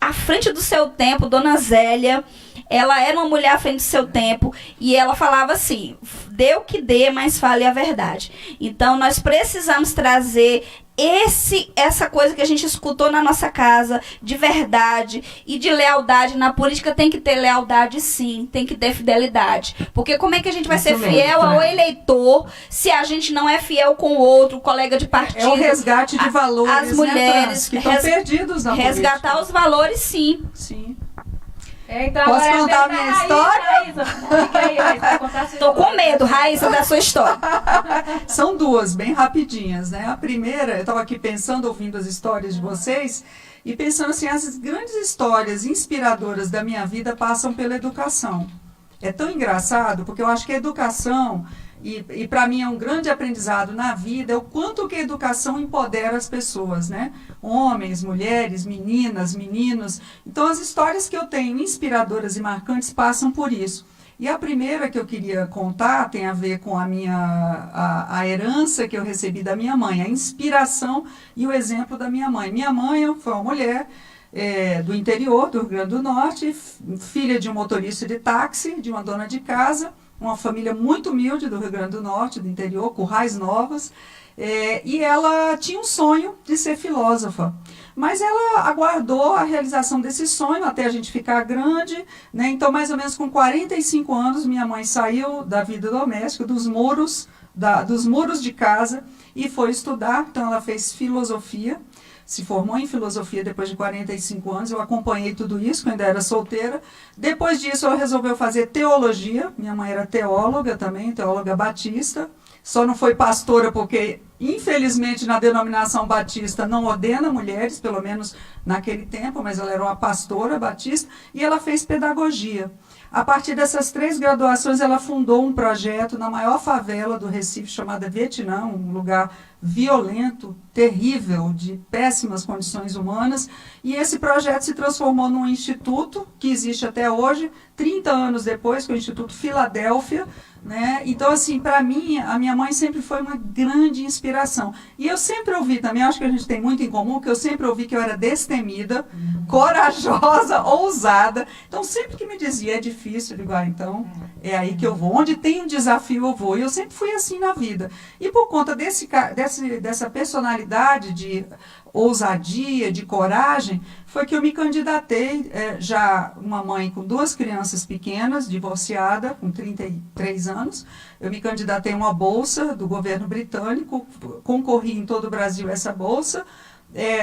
à frente do seu tempo, Dona Zélia. Ela era uma mulher à frente do seu tempo e ela falava assim, dê o que dê, mas fale a verdade. Então, nós precisamos trazer essa coisa que a gente escutou na nossa casa, de verdade e de lealdade. Na política tem que ter lealdade sim, tem que ter fidelidade. Porque como é que a gente vai ser fiel ao eleitor se a gente não é fiel com o outro, colega de partido? É o resgate de valores, as mulheres, que estão perdidos na política. Resgatar os valores sim. Sim. Então, posso contar a minha história? Raíssa, fica aí, Raíssa, contar a sua Tô com medo, Raíssa, da sua história. São duas, bem rapidinhas, né? A primeira, eu estava aqui pensando, ouvindo as histórias de vocês, e pensando assim, as grandes histórias inspiradoras da minha vida passam pela educação. É tão engraçado, porque eu acho que a educação, e para mim é um grande aprendizado na vida, é o quanto que a educação empodera as pessoas, né? Homens, mulheres, meninas, meninos. Então, as histórias que eu tenho inspiradoras e marcantes passam por isso. E a primeira que eu queria contar tem a ver com a herança que eu recebi da minha mãe, a inspiração e o exemplo da minha mãe. Minha mãe foi uma mulher do interior do Rio Grande do Norte, filha de um motorista de táxi, de uma dona de casa, uma família muito humilde do Rio Grande do Norte, do interior, Currais Novas, e ela tinha um sonho de ser filósofa. Mas ela aguardou a realização desse sonho até a gente ficar grande, né? Então, mais ou menos com 45 anos, minha mãe saiu da vida doméstica, dos muros de casa, e foi estudar. Então, ela fez filosofia, se formou em filosofia depois de 45 anos, eu acompanhei tudo isso, quando ainda era solteira. Depois disso, ela resolveu fazer teologia, minha mãe era teóloga também, teóloga batista, só não foi pastora porque, infelizmente, na denominação batista não ordena mulheres, pelo menos naquele tempo, mas ela era uma pastora batista, e ela fez pedagogia. A partir dessas 3 graduações, ela fundou um projeto na maior favela do Recife, chamada Vietnã, um lugar violento, terrível, de péssimas condições humanas. E esse projeto se transformou num instituto, que existe até hoje, 30 anos depois, que é o Instituto Filadélfia, né? Então, assim, para mim, a minha mãe sempre foi uma grande inspiração. E eu sempre ouvi também, acho que a gente tem muito em comum, que eu sempre ouvi que eu era destemida, corajosa, ousada. Então, sempre que me dizia, é difícil, eu digo, então, É aí que eu vou. Onde tem um desafio, eu vou. E eu sempre fui assim na vida. E por conta dessa personalidade de ousadia, de coragem, foi que eu me candidatei, já uma mãe com 2 crianças pequenas, divorciada, com 33 anos. Eu me candidatei a uma bolsa do governo britânico, concorri em todo o Brasil essa bolsa.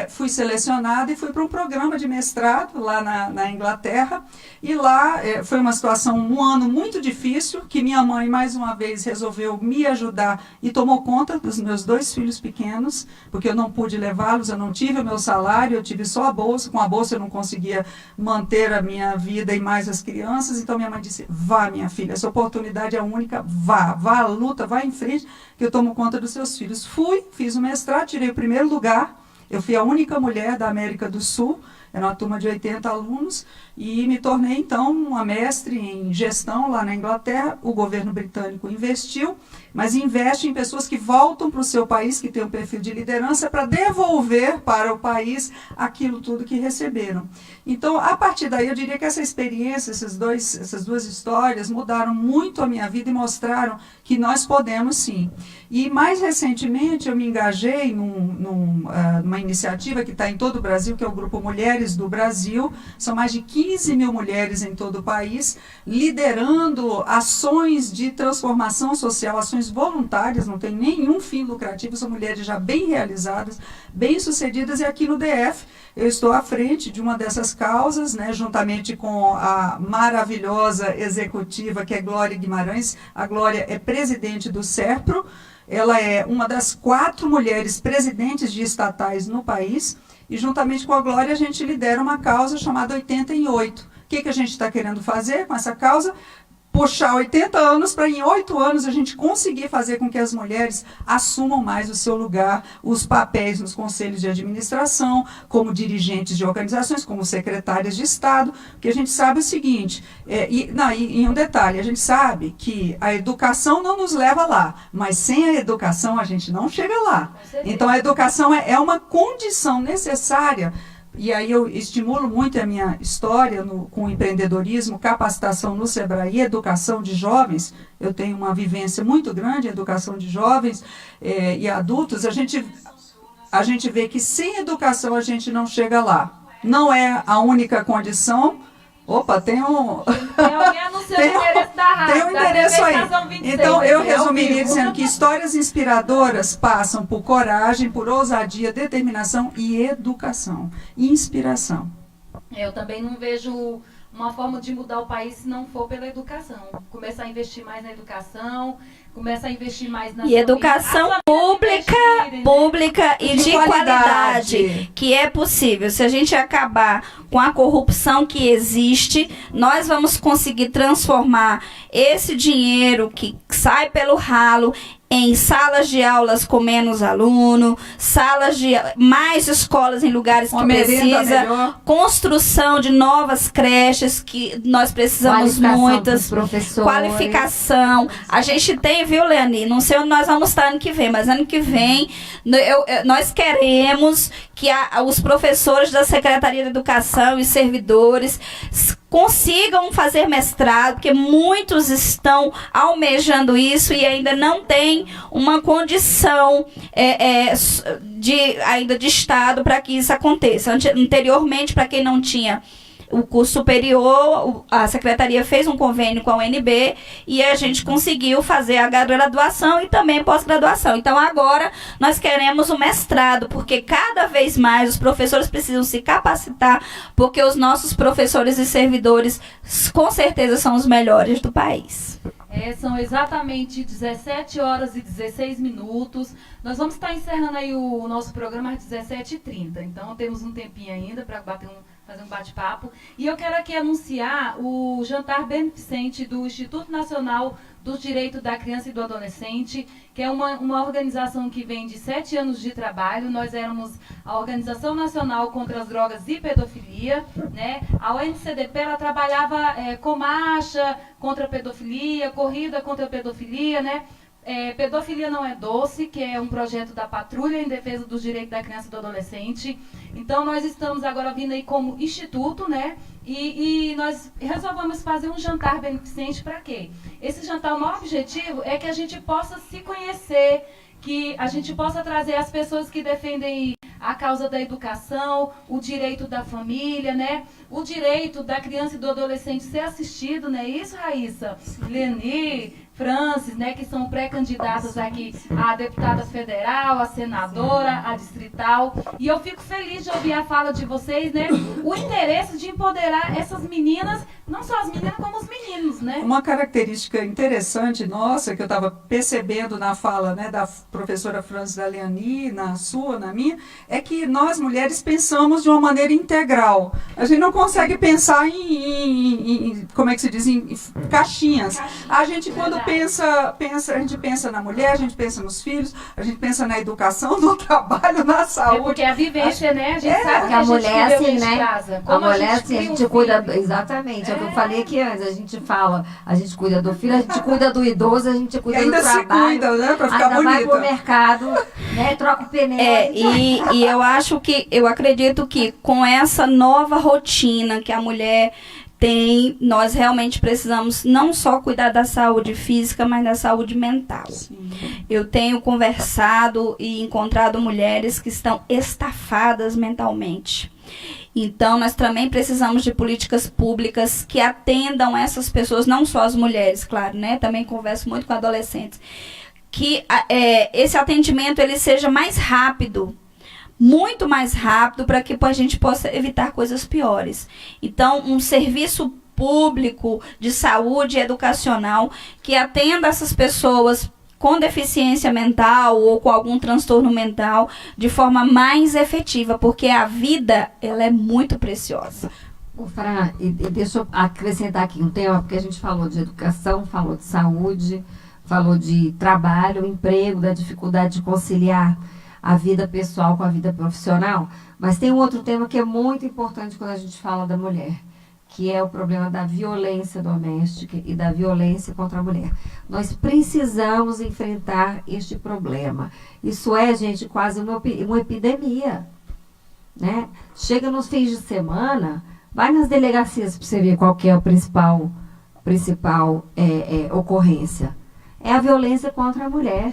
Fui selecionada e fui para um programa de mestrado lá na Inglaterra, e lá foi uma situação, um ano muito difícil, que minha mãe mais uma vez resolveu me ajudar e tomou conta dos meus 2 filhos pequenos, porque eu não pude levá-los, eu não tive o meu salário, eu tive só a bolsa, com a bolsa eu não conseguia manter a minha vida e mais as crianças, então minha mãe disse, vá minha filha, essa oportunidade é única, vá à luta, vá em frente, que eu tomo conta dos seus filhos. Fui, fiz o mestrado, tirei o primeiro lugar. Eu fui a única mulher da América do Sul, era uma turma de 80 alunos, e me tornei, então, uma mestre em gestão lá na Inglaterra. O governo britânico investiu, mas investe em pessoas que voltam para o seu país, que tem um perfil de liderança, para devolver para o país aquilo tudo que receberam. Então, a partir daí, eu diria que essa experiência, essas 2 histórias, mudaram muito a minha vida e mostraram que nós podemos, sim. E, mais recentemente, eu me engajei numa iniciativa que está em todo o Brasil, que é o Grupo Mulheres do Brasil. São mais de 15 mil mulheres em todo o país, liderando ações de transformação social, ações voluntárias, não tem nenhum fim lucrativo, são mulheres já bem realizadas, bem-sucedidas, e aqui no DF eu estou à frente de uma dessas causas, né, juntamente com a maravilhosa executiva, que é Glória Guimarães. A Glória é presidente do SERPRO, ela é uma das 4 mulheres presidentes de estatais no país, e juntamente com a Glória a gente lidera uma causa chamada 80 em 8. O que a gente está querendo fazer com essa causa? Puxar 80 anos para em 8 anos a gente conseguir fazer com que as mulheres assumam mais o seu lugar, os papéis nos conselhos de administração, como dirigentes de organizações, como secretárias de Estado, porque a gente sabe o seguinte, e um detalhe, a gente sabe que a educação não nos leva lá, mas sem a educação a gente não chega lá. Então a educação é uma condição necessária. E aí eu estimulo muito a minha história com empreendedorismo, capacitação no Sebrae e educação de jovens. Eu tenho uma vivência muito grande em educação de jovens e adultos. A gente vê que sem educação a gente não chega lá. Não é a única condição. Opa, tem alguém anunciando o endereço da rádio. Tem um endereço aí. 26, então, eu resumiria dizendo que histórias inspiradoras passam por coragem, por ousadia, determinação e educação. Inspiração. Eu também não vejo uma forma de mudar o país se não for pela educação. Começar a investir mais na educação, começar a investir mais na educação pública e de qualidade, que é possível. Se a gente acabar com a corrupção que existe, nós vamos conseguir transformar esse dinheiro que sai pelo ralo em salas de aulas com menos aluno, mais escolas em lugares que precisa, construção de novas creches, que nós precisamos muitas, qualificação. A gente tem, viu, Leani? Não sei onde nós vamos estar ano que vem, mas ano que vem nós queremos que os professores da Secretaria de Educação e servidores consigam fazer mestrado, porque muitos estão almejando isso e ainda não tem uma condição ainda de Estado para que isso aconteça. Anteriormente, para quem não tinha o curso superior, a Secretaria fez um convênio com a UNB e a gente conseguiu fazer a graduação e também pós-graduação. Então, agora, nós queremos o mestrado, porque cada vez mais os professores precisam se capacitar, porque os nossos professores e servidores, com certeza, são os melhores do país. São exatamente 17 horas e 16 minutos. Nós vamos estar encerrando aí o nosso programa às 17h30. Então, temos um tempinho ainda para fazer um bate-papo. E eu quero aqui anunciar o jantar beneficente do Instituto Nacional dos Direitos da Criança e do Adolescente, que é uma organização que vem de 7 anos de trabalho. Nós éramos a Organização Nacional contra as Drogas e Pedofilia, né? A ONCDP, ela trabalhava com marcha contra a pedofilia, corrida contra a pedofilia, né? Pedofilia Não é Doce, que é um projeto da Patrulha em Defesa dos Direitos da Criança e do Adolescente. Então, nós estamos agora vindo aí como instituto, né? E nós resolvemos fazer um jantar beneficente para quê? Esse jantar, o maior objetivo é que a gente possa se conhecer, que a gente possa trazer as pessoas que defendem a causa da educação, o direito da família, né? O direito da criança e do adolescente ser assistido, né? Isso, Raíssa, Leni, Francis, né? Que são pré-candidatas aqui a deputada federal, a senadora, a distrital. E eu fico feliz de ouvir a fala de vocês, né? O interesse de empoderar essas meninas, não só as meninas, como os meninos, né? Uma característica interessante nossa, que eu estava percebendo na fala, né, da professora Francis, da Leani, na sua, na minha, é que nós mulheres pensamos de uma maneira integral. A gente não consegue pensar em como é que se diz, em caixinhas. A gente quando pensa, a gente pensa na mulher, a gente pensa nos filhos, a gente pensa na educação, no trabalho, na saúde. É porque a vivência, né? A gente sabe que a a gente mulher viveu assim, dentro de né? casa. A mulher assim, a cria gente um cuida, filho. exatamente, é o que eu falei aqui antes, a gente fala, a gente cuida do filho, a gente cuida do idoso, a gente E cuida do ainda se trabalho. cuida, né, para ficar Ainda bonita. vai pro mercado, né? Troca o pneu. E eu acredito que com essa nova rotina que a mulher tem, nós realmente precisamos não só cuidar da saúde física, mas da saúde mental. Sim. Eu tenho conversado e encontrado mulheres que estão estafadas mentalmente. Então, nós também precisamos de políticas públicas que atendam essas pessoas, não só as mulheres, claro, né? Também converso muito com adolescentes. Que esse atendimento ele seja mais rápido, muito mais rápido, para que a gente possa evitar coisas piores. Então, um serviço público de saúde educacional que atenda essas pessoas com deficiência mental ou com algum transtorno mental de forma mais efetiva, porque a vida ela é muito preciosa. Fran, e deixa eu acrescentar aqui um tema, porque a gente falou de educação, falou de saúde, falou de trabalho, emprego, da dificuldade de conciliar a vida pessoal com a vida profissional, mas tem um outro tema que é muito importante quando a gente fala da mulher, que é o problema da violência doméstica e da violência contra a mulher. Nós precisamos enfrentar este problema. Isso é, gente, quase uma epidemia, né? Chega nos fins de semana, vai nas delegacias para você ver qual que é a principal ocorrência. É a violência contra a mulher.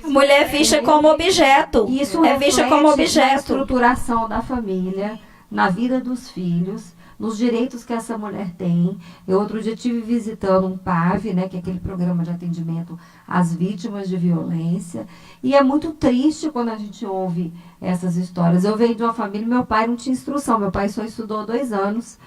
A mulher é vista como objeto. Isso é vista como na objeto. estruturação da família, na vida dos filhos, nos direitos que essa mulher tem. Eu outro dia estive visitando um PAV, né, que é aquele programa de atendimento às vítimas de violência, e é muito triste quando a gente ouve essas histórias. Eu venho de uma família, meu pai não tinha instrução, meu pai só estudou 2 anos,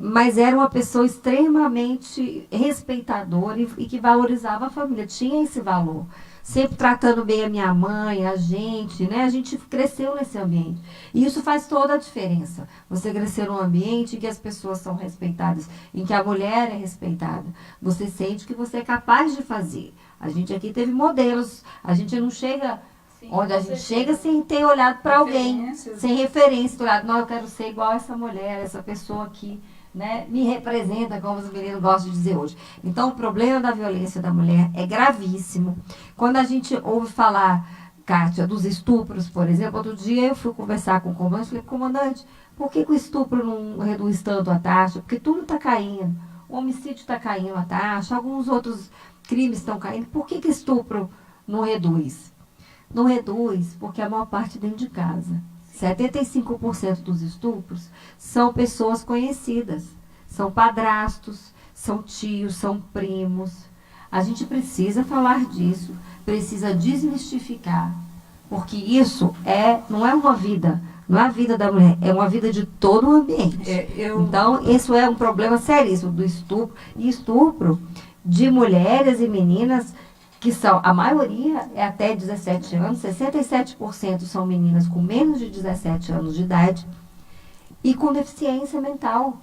mas era uma pessoa extremamente respeitadora e que valorizava a família, tinha esse valor. Sempre tratando bem a minha mãe, a gente, né? A gente cresceu nesse ambiente. E isso faz toda a diferença. Você crescer num ambiente em que as pessoas são respeitadas, em que a mulher é respeitada. Você sente que você é capaz de fazer. A gente aqui teve modelos. A gente não chega onde a gente chega sem ter olhado para alguém, sem referência. Olhado, não, eu quero ser igual essa mulher, essa pessoa aqui, né, me representa, como os meninos gostam de dizer hoje. Então, o problema da violência da mulher é gravíssimo. Quando a gente ouve falar, Kátia, dos estupros, por exemplo, outro dia eu fui conversar com o comandante e falei, comandante, por que o estupro não reduz tanto a taxa? Porque tudo está caindo. O homicídio está caindo a taxa, alguns outros crimes estão caindo. Por que estupro não reduz? Não reduz porque a maior parte dentro de casa. 75% dos estupros são pessoas conhecidas, são padrastos, são tios, são primos. A gente precisa falar disso, precisa desmistificar, porque isso não é uma vida, não é a vida da mulher, é uma vida de todo o ambiente. Então, isso é um problema seríssimo do estupro, e estupro de mulheres e meninas que são, a maioria é até 17 anos, 67% são meninas com menos de 17 anos de idade e com deficiência mental.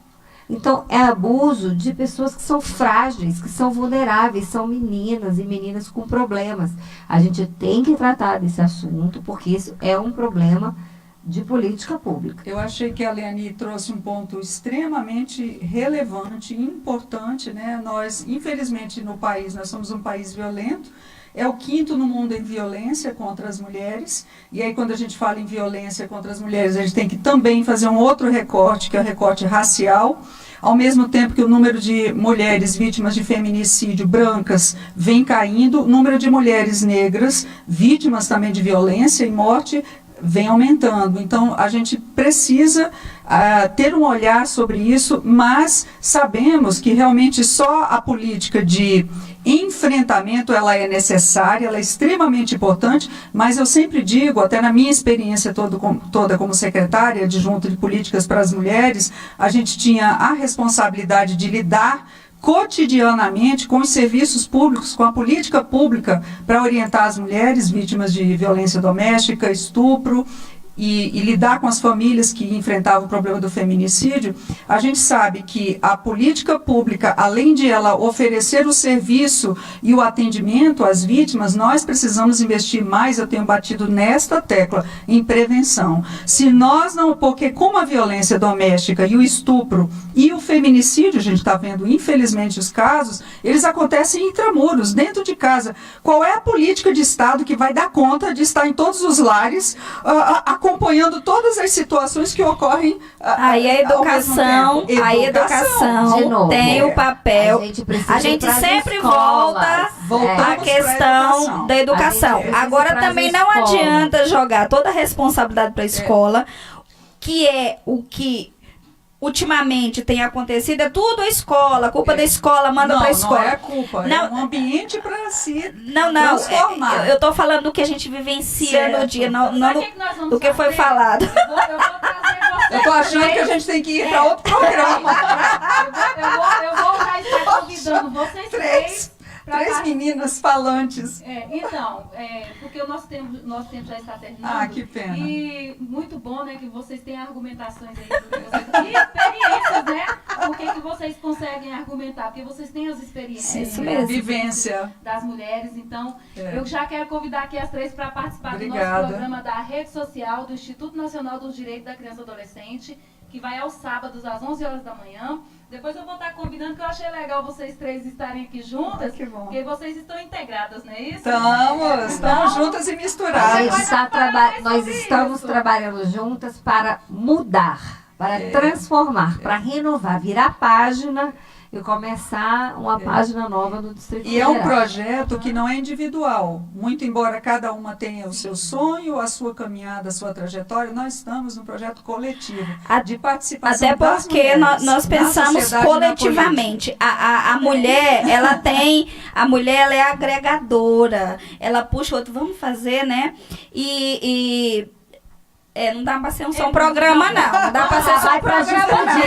Então, é abuso de pessoas que são frágeis, que são vulneráveis, são meninas e meninas com problemas. A gente tem que tratar desse assunto, porque isso é um problema de política pública. Eu achei que a Leani trouxe um ponto extremamente relevante, importante, né? Nós, infelizmente, no país, nós somos um país violento é o 5º no mundo em violência contra as mulheres. E aí, quando a gente fala em violência contra as mulheres, a gente tem que também fazer um outro recorte, que é o recorte racial. Ao mesmo tempo que o número de mulheres vítimas de feminicídio brancas vem caindo, o número de mulheres negras vítimas também de violência e morte vem aumentando. Então, a gente precisa ter um olhar sobre isso, mas sabemos que realmente só a política de enfrentamento ela é necessária, ela é extremamente importante, mas eu sempre digo, até na minha experiência toda como secretária adjunta de políticas para as mulheres, a gente tinha a responsabilidade de lidar cotidianamente com os serviços públicos, com a política pública para orientar as mulheres vítimas de violência doméstica, estupro, e lidar com as famílias que enfrentavam o problema do feminicídio. A gente sabe que a política pública, além de ela oferecer o serviço e o atendimento às vítimas, nós precisamos investir mais, eu tenho batido nesta tecla, em prevenção. Se nós não, porque como a violência doméstica e o estupro e o feminicídio, a gente está vendo infelizmente os casos, eles acontecem intramuros, dentro de casa. Qual é a política de Estado que vai dar conta de estar em todos os lares, acompanhando todas as situações que ocorrem aí a educação De novo, tem o papel. A gente pras sempre escolas. volta à questão da educação. Agora também não adianta jogar toda a responsabilidade para a escola, que é o que ultimamente tem acontecido, é tudo a escola, a culpa da escola, manda para a escola. Não é a culpa, é um ambiente para se transformar. Eu tô falando do que a gente vivencia no dia, não do que foi fazer? falado. Eu vou trazer Eu tô achando que a gente tem que ir para outro programa. eu vou já estar convidando vocês três Três meninas falantes. Porque o nosso tempo já está terminando. Que pena. E muito bom, né, que vocês têm argumentações aí. E experiências, né? Por que vocês conseguem argumentar? Porque vocês têm as experiências. Isso mesmo. Vivência. Das mulheres. Então, eu já quero convidar aqui as três para participar do nosso programa da rede social do Instituto Nacional dos Direitos da Criança e Adolescente, que vai aos sábados às 11 horas da manhã. Depois eu vou estar convidando, que eu achei legal vocês três estarem aqui juntas, que bom. porque vocês estão integradas, não é isso? Estamos juntas e misturadas. Nós estamos trabalhando juntas para mudar, para transformar, para renovar, virar página e começar uma página nova no Distrito Federal. E é um projeto que não é individual. Muito embora cada uma tenha o seu sonho, a sua caminhada, a sua trajetória, nós estamos num projeto coletivo de participação até das porque mulheres, nós pensamos coletivamente. A mulher, a mulher ela é agregadora. Ela puxa o outro, vamos fazer, né? Não dá pra ser só um programa, não. Não dá pra ser só um programa, não.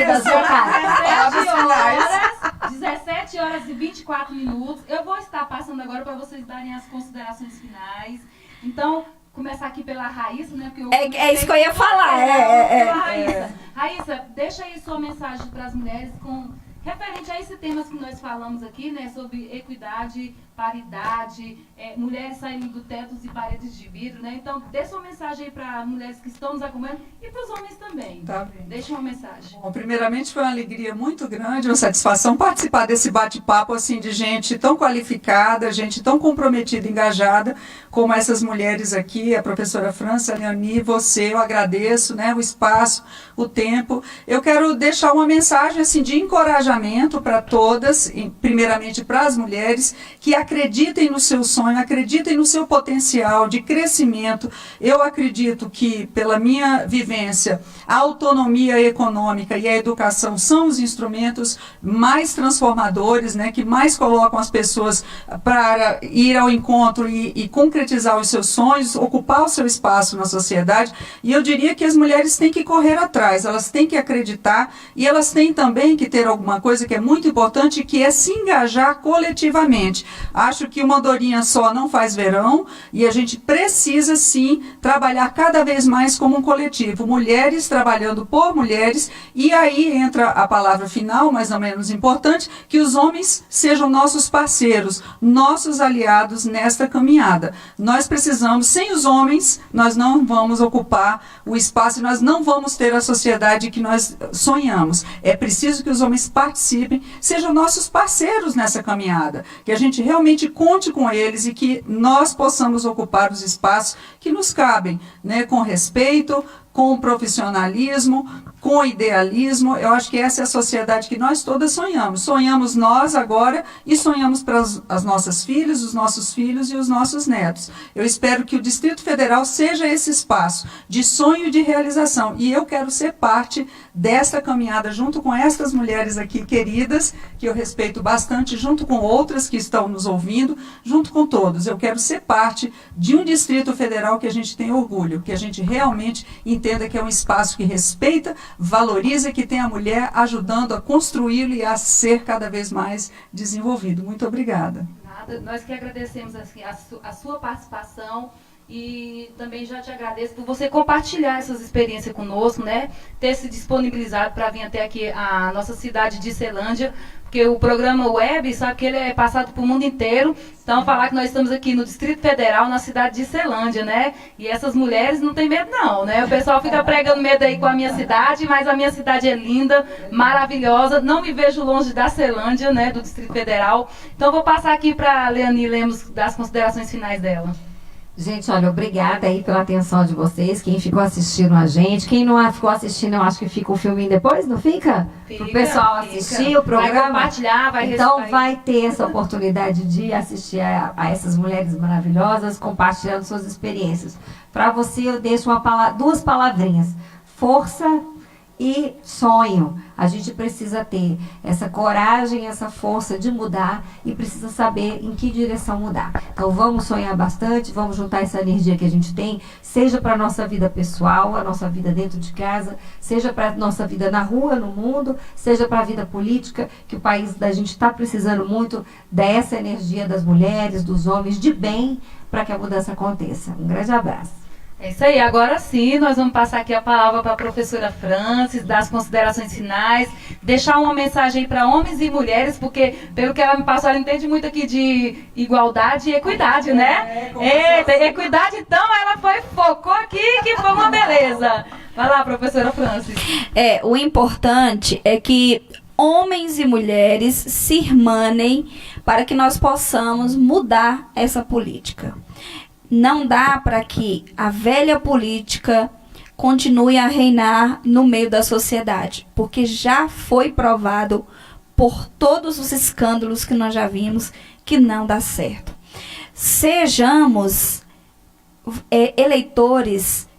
17 horas e 24 minutos. Eu vou estar passando agora para vocês darem as considerações finais. Então, começar aqui pela Raíssa, né? Porque é isso que eu ia falar. Raíssa, deixa aí sua mensagem para as mulheres referente a esses temas que nós falamos aqui, né? Sobre equidade, paridade, mulheres saindo do teto e paredes de vidro, né? Então, dê sua mensagem aí para mulheres que estão nos acompanhando e para os homens também. Tá bem. Deixa uma mensagem. Bom, primeiramente foi uma alegria muito grande, uma satisfação participar desse bate-papo assim de gente tão qualificada, gente tão comprometida, engajada, como essas mulheres aqui, a professora França, a Leonie, você, eu agradeço, né, o espaço, o tempo. Eu quero deixar uma mensagem assim de encorajamento para todas, primeiramente para as mulheres, que acreditem no seu sonho, acreditem no seu potencial de crescimento. Eu acredito que, pela minha vivência, a autonomia econômica e a educação são os instrumentos mais transformadores, né, que mais colocam as pessoas para ir ao encontro e concretizar os seus sonhos, ocupar o seu espaço na sociedade. E eu diria que as mulheres têm que correr atrás, elas têm que acreditar e elas têm também que ter alguma coisa que é muito importante, que é se engajar coletivamente. Acho que uma andorinha só não faz verão e a gente precisa sim trabalhar cada vez mais como um coletivo. Mulheres trabalhando por mulheres, e aí entra a palavra final, mas não menos importante, que os homens sejam nossos parceiros, nossos aliados nesta caminhada. Nós precisamos, sem os homens, nós não vamos ocupar o espaço, nós não vamos ter a sociedade que nós sonhamos. É preciso que os homens participem, sejam nossos parceiros nessa caminhada, que a gente realmente realmente conte com eles e que nós possamos ocupar os espaços que nos cabem, né, com respeito, com profissionalismo, com idealismo. Eu acho que essa é a sociedade que nós todas sonhamos. Sonhamos nós agora e sonhamos para as nossas filhas, os nossos filhos e os nossos netos. Eu espero que o Distrito Federal seja esse espaço de sonho e de realização. E eu quero ser parte dessa caminhada junto com estas mulheres aqui queridas, que eu respeito bastante, junto com outras que estão nos ouvindo, junto com todos. Eu quero ser parte de um Distrito Federal que a gente tem orgulho, que a gente realmente entenda que é um espaço que respeita, valoriza e que tem a mulher ajudando a construí-lo e a ser cada vez mais desenvolvido. Muito obrigada. Nada, nós que agradecemos assim, a sua participação e também já te agradeço por você compartilhar essas experiências conosco, né? Ter se disponibilizado para vir até aqui a nossa cidade de Ceilândia, porque o programa web, sabe que ele é passado para o mundo inteiro. Então, falar que nós estamos aqui no Distrito Federal, na cidade de Ceilândia, né? E essas mulheres não tem medo não, né? O pessoal fica pregando medo aí com a minha cidade, mas a minha cidade é linda, maravilhosa. Não me vejo longe da Ceilândia, né? Do Distrito Federal. Então, vou passar aqui para a Leani Lemos das considerações finais dela. Gente, olha, obrigada aí pela atenção de vocês, quem ficou assistindo a gente. Quem não ficou assistindo, eu acho que fica o filminho depois, não fica? Para o pessoal assistir o programa. Vai compartilhar, vai Então vai ter essa oportunidade de assistir a essas mulheres maravilhosas, compartilhando suas experiências. Para você, eu deixo duas palavrinhas: força e sonho. A gente precisa ter essa coragem, essa força de mudar e precisa saber em que direção mudar. Então vamos sonhar bastante, vamos juntar essa energia que a gente tem, seja para a nossa vida pessoal, a nossa vida dentro de casa, seja para a nossa vida na rua, no mundo, seja para a vida política, que o país da gente está precisando muito dessa energia das mulheres, dos homens, de bem, para que a mudança aconteça. Um grande abraço. É isso aí, agora sim, nós vamos passar aqui a palavra para a professora Francis, dar as considerações finais, deixar uma mensagem aí para homens e mulheres, porque pelo que ela me passou, ela entende muito aqui de igualdade e equidade, né? Equidade, então ela focou aqui, que foi uma beleza. Vai lá, professora Francis. O importante é que homens e mulheres se irmanem para que nós possamos mudar essa política. Não dá para que a velha política continue a reinar no meio da sociedade, porque já foi provado por todos os escândalos que nós já vimos que não dá certo. Sejamos eleitores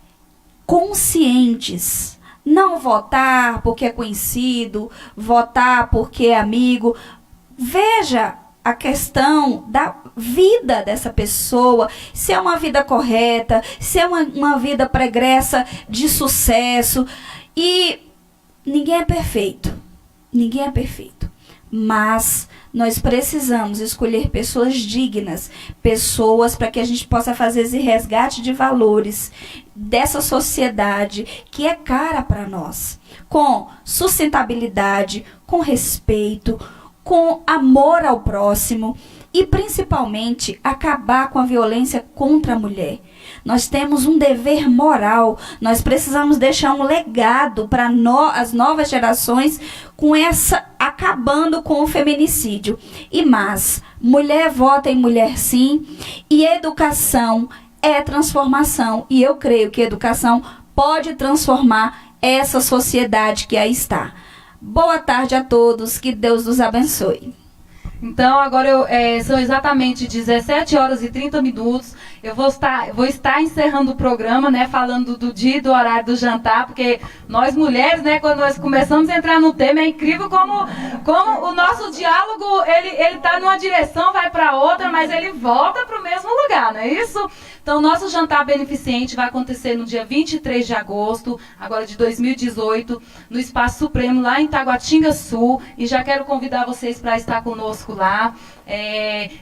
conscientes, não votar porque é conhecido, votar porque é amigo. Veja a questão da vida dessa pessoa, se é uma vida correta, se é uma vida pregressa de sucesso. E ninguém é perfeito, mas nós precisamos escolher pessoas dignas, pessoas para que a gente possa fazer esse resgate de valores dessa sociedade que é cara para nós, com sustentabilidade, com respeito, com amor ao próximo e, principalmente, acabar com a violência contra a mulher. Nós temos um dever moral, nós precisamos deixar um legado para as novas gerações acabando com o feminicídio. E mais, mulher vota em mulher sim, e educação é transformação. E eu creio que educação pode transformar essa sociedade que aí está. Boa tarde a todos, que Deus nos abençoe. Então, agora são exatamente 17 horas e 30 minutos. Eu vou estar encerrando o programa, né, falando do dia e do horário do jantar, porque nós mulheres, né, quando nós começamos a entrar no tema, é incrível como o nosso diálogo, ele tá numa direção, vai para outra, mas ele volta para o mesmo lugar, não é isso? Então, nosso jantar beneficente vai acontecer no dia 23 de agosto, agora de 2018, no Espaço Supremo, lá em Taguatinga Sul, e já quero convidar vocês para estar conosco lá.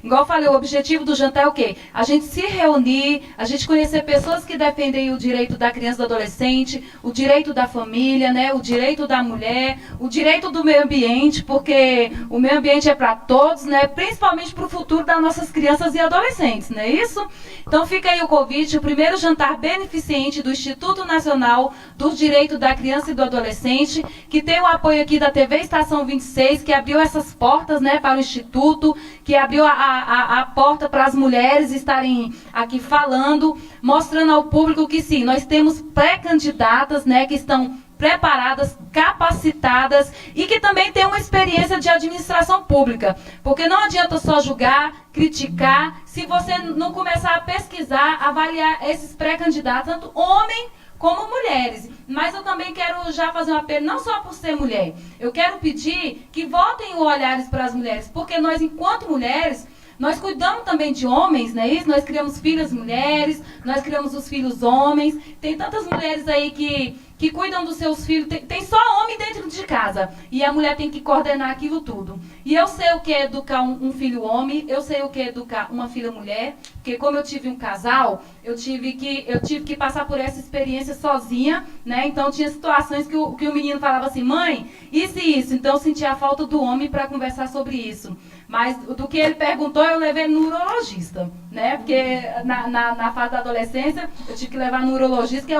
Igual eu falei, o objetivo do jantar é o quê? A gente se reunir, a gente conhecer pessoas que defendem o direito da criança e do adolescente, o direito da família, né, o direito da mulher, o direito do meio ambiente, porque o meio ambiente é para todos, né, principalmente para o futuro das nossas crianças e adolescentes, não é isso? Então fica aí o convite, o primeiro jantar beneficente do Instituto Nacional do Direito da Criança e do Adolescente, que tem o apoio aqui da TV Estação 26, que abriu essas portas, né, para o Instituto, que abriu a porta para as mulheres estarem aqui falando, mostrando ao público que sim, nós temos pré-candidatas, né, que estão preparadas, capacitadas e que também têm uma experiência de administração pública. Porque não adianta só julgar, criticar, se você não começar a pesquisar, avaliar esses pré-candidatos, tanto homem como mulheres. Mas eu também quero já fazer um apelo, não só por ser mulher. Eu quero pedir que voltem olhares para as mulheres, porque nós, enquanto mulheres, nós cuidamos também de homens, não é isso? Nós criamos filhas mulheres, nós criamos os filhos homens. Tem tantas mulheres aí que cuidam dos seus filhos. Tem só homem dentro de casa. E a mulher tem que coordenar aquilo tudo. E eu sei o que é educar um filho homem, eu sei o que é educar uma filha mulher, porque como eu tive um casal, eu tive que passar por essa experiência sozinha, né? Então tinha situações que o menino falava assim, mãe, isso e isso. Então eu sentia a falta do homem para conversar sobre isso. Mas do que ele perguntou, eu levei no urologista, né? Porque na fase da adolescência, eu tive que levar no urologista, que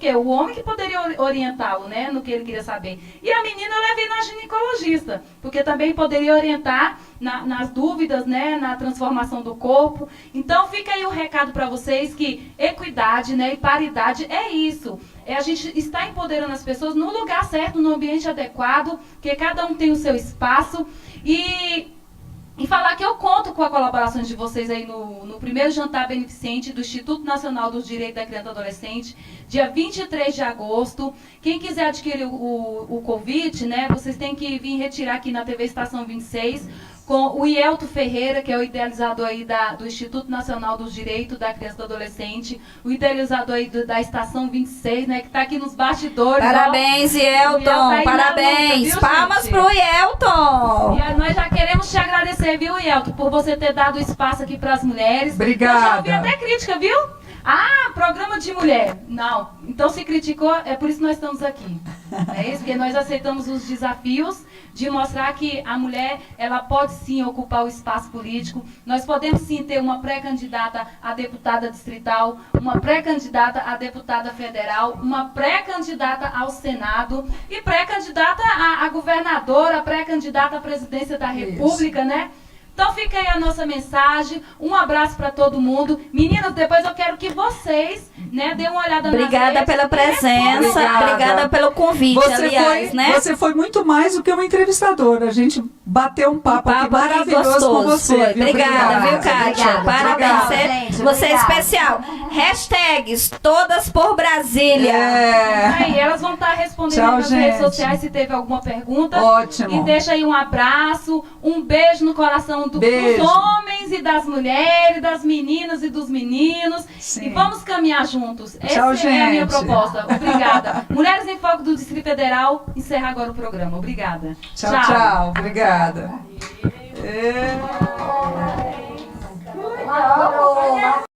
é o homem que poderia orientá-lo, né? No que ele queria saber. E a menina eu levei na ginecologista, porque também poderia orientar nas dúvidas, né? Na transformação do corpo. Então fica aí o recado para vocês que equidade, né? E paridade é isso. É a gente estar empoderando as pessoas no lugar certo, no ambiente adequado, porque cada um tem o seu espaço. E falar que eu conto com a colaboração de vocês aí no primeiro jantar beneficente do Instituto Nacional dos Direitos da Criança e Adolescente, dia 23 de agosto. Quem quiser adquirir o convite, né, vocês têm que vir retirar aqui na TV Estação 26, com o Ielto Ferreira, que é o idealizador aí do Instituto Nacional dos Direitos da Criança e do Adolescente, o idealizador aí da Estação 26, né, que está aqui nos bastidores. Parabéns, Ielton, tá parabéns. Luta, viu, palmas gente? Pro Ielton. E nós já queremos te agradecer, viu, Ielton, por você ter dado espaço aqui para as mulheres. Obrigada. Eu já ouvi até crítica, viu? Ah, programa de mulher. Não, então se criticou, é por isso que nós estamos aqui. É isso, porque nós aceitamos os desafios de mostrar que a mulher, ela pode sim ocupar o espaço político. Nós podemos sim ter uma pré-candidata a deputada distrital, uma pré-candidata a deputada federal, uma pré-candidata ao Senado e pré-candidata a governadora, pré-candidata à presidência da República, né? Então fica aí a nossa mensagem, um abraço para todo mundo. Meninas, depois eu quero que vocês, né, dêem uma olhada nas redes. Obrigada pela presença, obrigada pelo convite, aliás, né? Você foi muito mais do que uma entrevistadora, a gente bateu um papo aqui maravilhoso gostoso, com você. Foi. Obrigada, viu, Kátia? Parabéns, você é especial. Hashtags, todas por Brasília. Aí, elas vão estar respondendo nas redes sociais se teve alguma pergunta. Ótimo. E deixa aí um abraço, um beijo no coração dos homens e das mulheres, das meninas e dos meninos. Sim. E vamos caminhar juntos. Essa é a minha proposta. Obrigada. Mulheres em Foco do Distrito Federal, encerra agora o programa. Obrigada. Tchau. Obrigada.